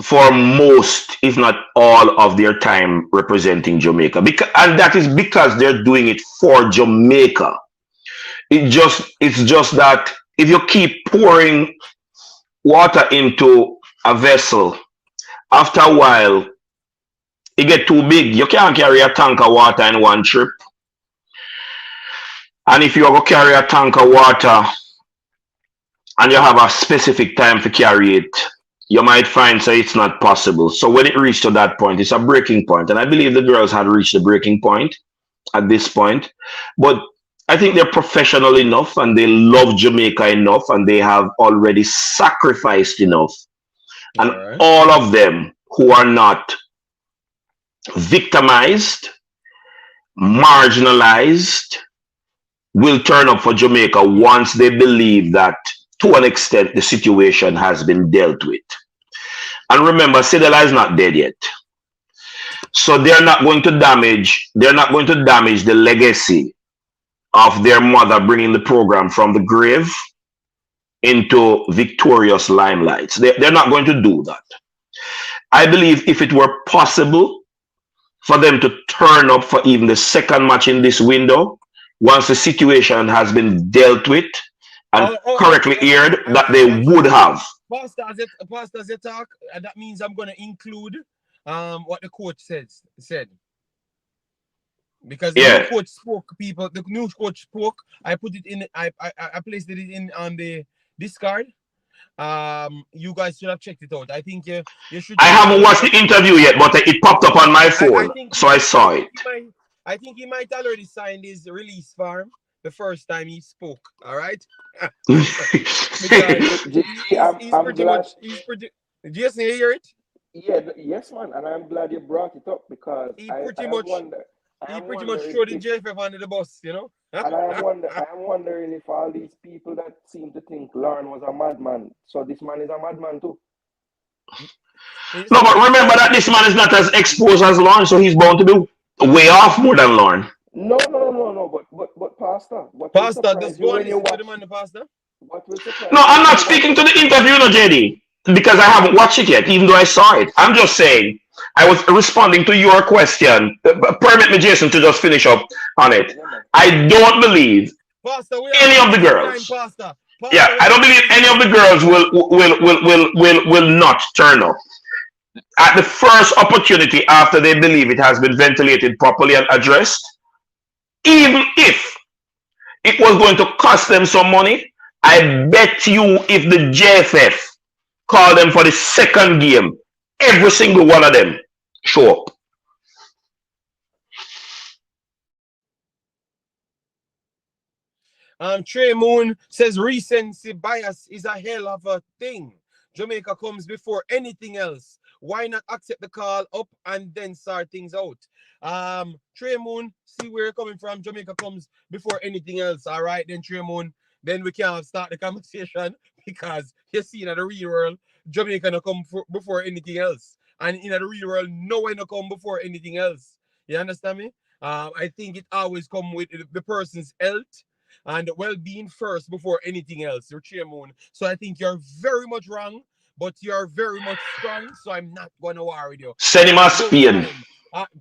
for most, if not all, of their time representing Jamaica. And that is because they're doing it for Jamaica. It's just that if you keep pouring water into a vessel, after a while it get too big. You can't carry a tank of water in one trip. And if you ever carry a tank of water and you have a specific time to carry it, you might find so it's not possible. So when it reached to that point, it's a breaking point. And I believe the girls had reached the breaking point at this point. But I think they're professional enough and they love Jamaica enough and they have already sacrificed enough. And All right. all of them who are not victimized, marginalized, will turn up for Jamaica once they believe that, to an extent, the situation has been dealt with. And remember, Sidela is not dead yet. So they're not going to damage the legacy of their mother bringing the program from the grave into victorious limelights. They're not going to do that. I believe if it were possible for them to turn up for even the second match in this window, once the situation has been dealt with and correctly aired, that they would have. Pastor, as you talk, that means I'm gonna include what the coach said. Because the new Yeah. coach spoke, people. The new coach spoke. I put it in. I placed it in on the Discord. You guys should have checked it out. I think you should. I haven't watched the interview yet, but it popped up on my phone, so I saw it. I think he might already signed his release form the first time he spoke. All right. Because he's I'm pretty glad. much. He's pretty. Just hear it. Yeah, yes, man, and I'm glad you brought it up because He I pretty am much. wonder. I He am pretty much wondering threw the if, JFF under the bus. and I am wondering if all these people that seem to think Lauren was a madman, so this man is a madman too. No, but remember that this man is not as exposed as Lauren, so he's bound to be way off more than Lauren. No. But Pastor, what will Pastor, surprise just you go and when you listen to the watch? man, the pastor. What will surprise No, you I'm when not you watch? speaking to the interview, no, JD, because I haven't watched it yet, even though I saw it. I'm just saying, I was responding to your question. Permit me, Jason, to just finish up on it. Yeah, man. I don't believe Pastor, we any have of the limited time, girls. Pastor. Yeah, I don't believe any of the girls will not turn up. At the first opportunity after they believe it has been ventilated properly and addressed, even if it was going to cost them some money, I bet you if the JFF call them for the second game, every single one of them show up. Trey Moon says recency bias is a hell of a thing. Jamaica comes before anything else. Why not accept the call up and then start things out? Trey Moon, see where you're coming from. Jamaica comes before anything else. All right, then Trey Moon. Then we can start the conversation because you see in the real world, Jamaica no come before anything else. And in the real world, no one no come before anything else. You understand me? I think it always come with the person's health and well-being first before anything else. You're Moon. So I think you're very much wrong, but you're very much strong. So I'm not going to worry with you. Send him a Spain.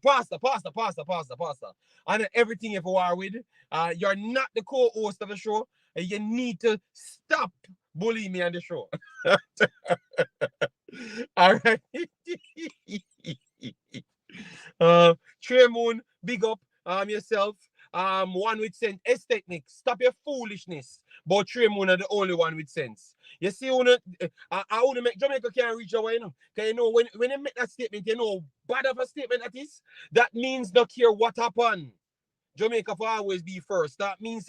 Pastor. And everything you have to war with, you're not the co-host of the show. You need to stop bullying me on the show. All right. Trey Moon, big up yourself. One with sense. S-Technic, stop your foolishness. But Trey Moon are the only one with sense. You see, I want to make Jamaica can't reach away, you know. Because you know, when you make that statement, you know bad of a statement that is. That means not care what happened. Jamaica for always be first. That means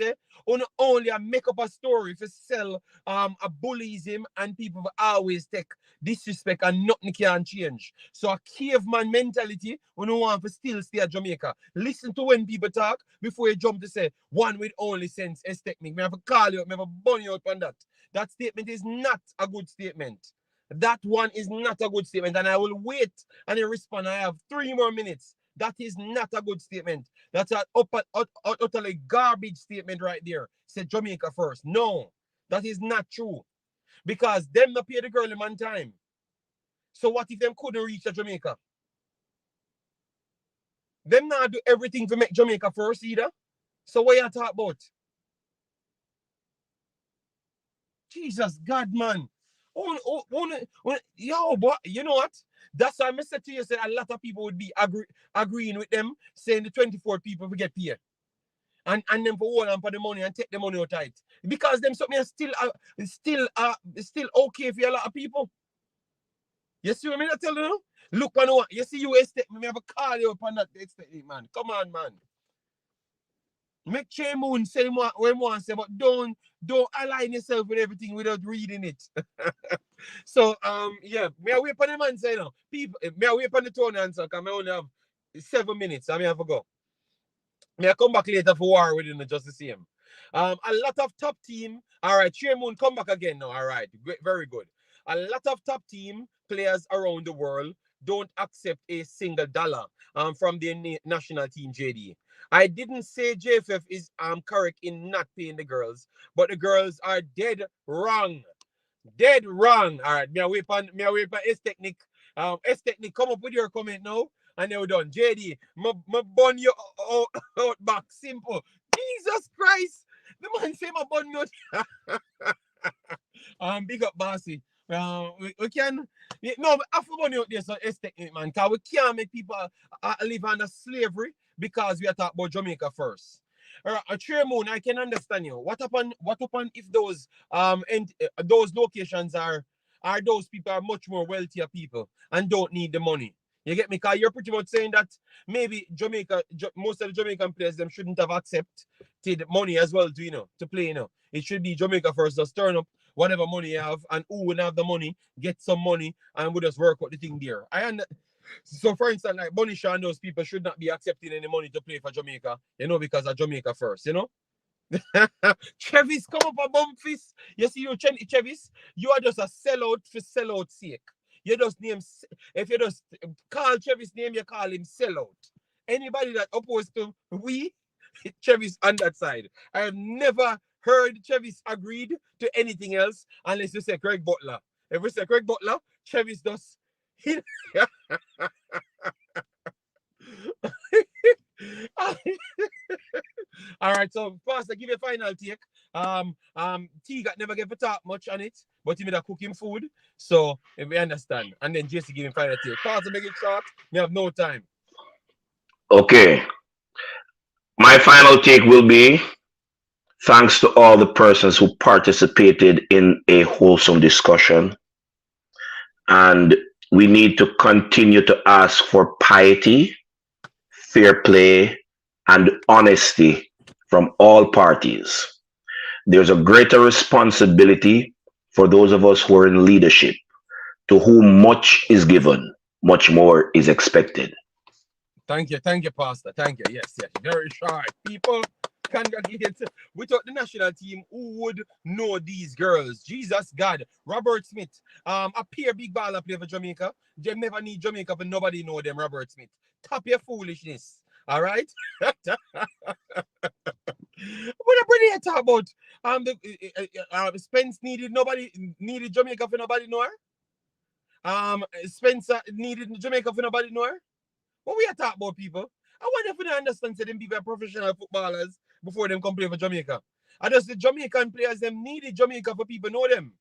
only make up a for sell a bullyism and people will always take disrespect and nothing can change. So a caveman mentality when you want to still stay at Jamaica. Listen to when people talk before you jump to say one with only sense is technique. Me have to call you up, me have to burn you out on that. That statement is not a good statement. That one is not a good statement, and I will wait and you respond. I have 3 more minutes. That is not a good statement. That's an utterly garbage statement right there. Say Jamaica first. No, that is not true. Because them not pay the girl in man time. So what if them couldn't reach Jamaica? Them not do everything to make Jamaica first either. So what you talk about? Jesus God, man. Yo, but you know what? That's why I said to you, say a lot of people would be agreeing with them, saying the 24 people will get paid. And them for hold on for the money and take the money out tight. Because them something is still okay for a lot of people. You see what I tell you? Look, man, you see you estate me have a call you up on that estate, man. Come on, man. Make Trey Moon say what he wants, but don't align yourself with everything without reading it. So yeah, may I wait for the man say now. People, may I wait for the tone answer because I only have 7 minutes. I may have to go. May I come back later for war with him just the same. A lot of top team. All right, Trey Moon, come back again now. All right, great, very good. A lot of top team players around the world don't accept a single dollar from their national team, JD. I didn't say JFF is correct in not paying the girls, but the girls are dead wrong. Dead wrong. All right, may I wait for S-Technic. S-Technic, come up with your comment now. And then we're done. JD, my bun you out back. Simple. Jesus Christ. The man say my bun you out. Big up, Bossy. We can no, after money out there, so S-Technic, man. Because we can't make people live under slavery because we are talking about Jamaica first. Trey Moon, I can understand you. What happened if those those locations are those people are much more wealthier people and don't need the money? You get me? Because you're pretty much saying that maybe Jamaica, most of the Jamaican players, them shouldn't have accepted money as well to play, It should be Jamaica first, just turn up whatever money you have, and who will have the money, get some money, and we'll just work out the thing there. So for instance, like Bonisha and those people should not be accepting any money to play for Jamaica, because of Jamaica first, Chevis, come up a bum fist. You see, Chevis, you are just a sellout for sellout sake. You just if you just call Chevis name, you call him sellout. Anybody that opposed to Chevis on that side. I have never heard Chevis agreed to anything else unless you say Craig Butler. If we say Craig Butler, Chevis does. All right, so Pastor, give you a final take. T got never get to talk much on it, but he made a cooking food, so we understand. And then Jesse give him final take. Pastor, make it short. We have no time. Okay. My final take will be thanks to all the persons who participated in a wholesome discussion. And we need to continue to ask for piety, fair play, and honesty from all parties. There's a greater responsibility for those of us who are in leadership. To whom much is given, much more is expected. Thank you, Pastor. Thank you. Yes, very sharp. People, congratulations. Without the national team, who would know these girls? Jesus God, Robert Smith. A peer big baller play for Jamaica. They never need Jamaica, but nobody know them. Robert Smith. Top your foolishness. All right. What a brilliant talk about. Spence needed Jamaica for nobody know her. Spencer needed Jamaica for nobody know her. What we are talking about, people? I wonder if we don't understand that them people are professional footballers before them come play for Jamaica. I just the Jamaican players them needed Jamaica for people know them.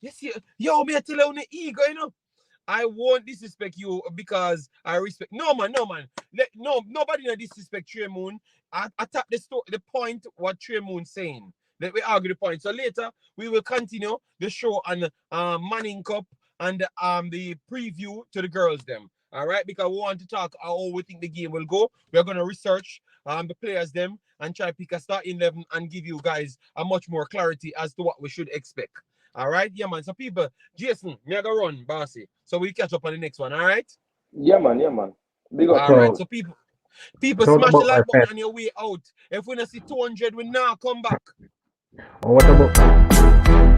You see, yo, me I tell you on the ego, you know. I won't disrespect you because I respect. No man. Nobody no disrespect Trey Moon. I tap the point what Trey Moon saying. Let me argue the point. So later we will continue the show on Manning Cup and the preview to the girls them. All right, because we want to talk how we think the game will go. We're going to research the players them and try to pick a starting 11 and give you guys a much more clarity as to what we should expect. All right, yeah, man. So people, Jason, me go run, bossy. So we catch up on the next one. All right. Yeah, man. Big up. All right. So people smash the like button friend. on your way out. If we don't see 200, we now come back. What about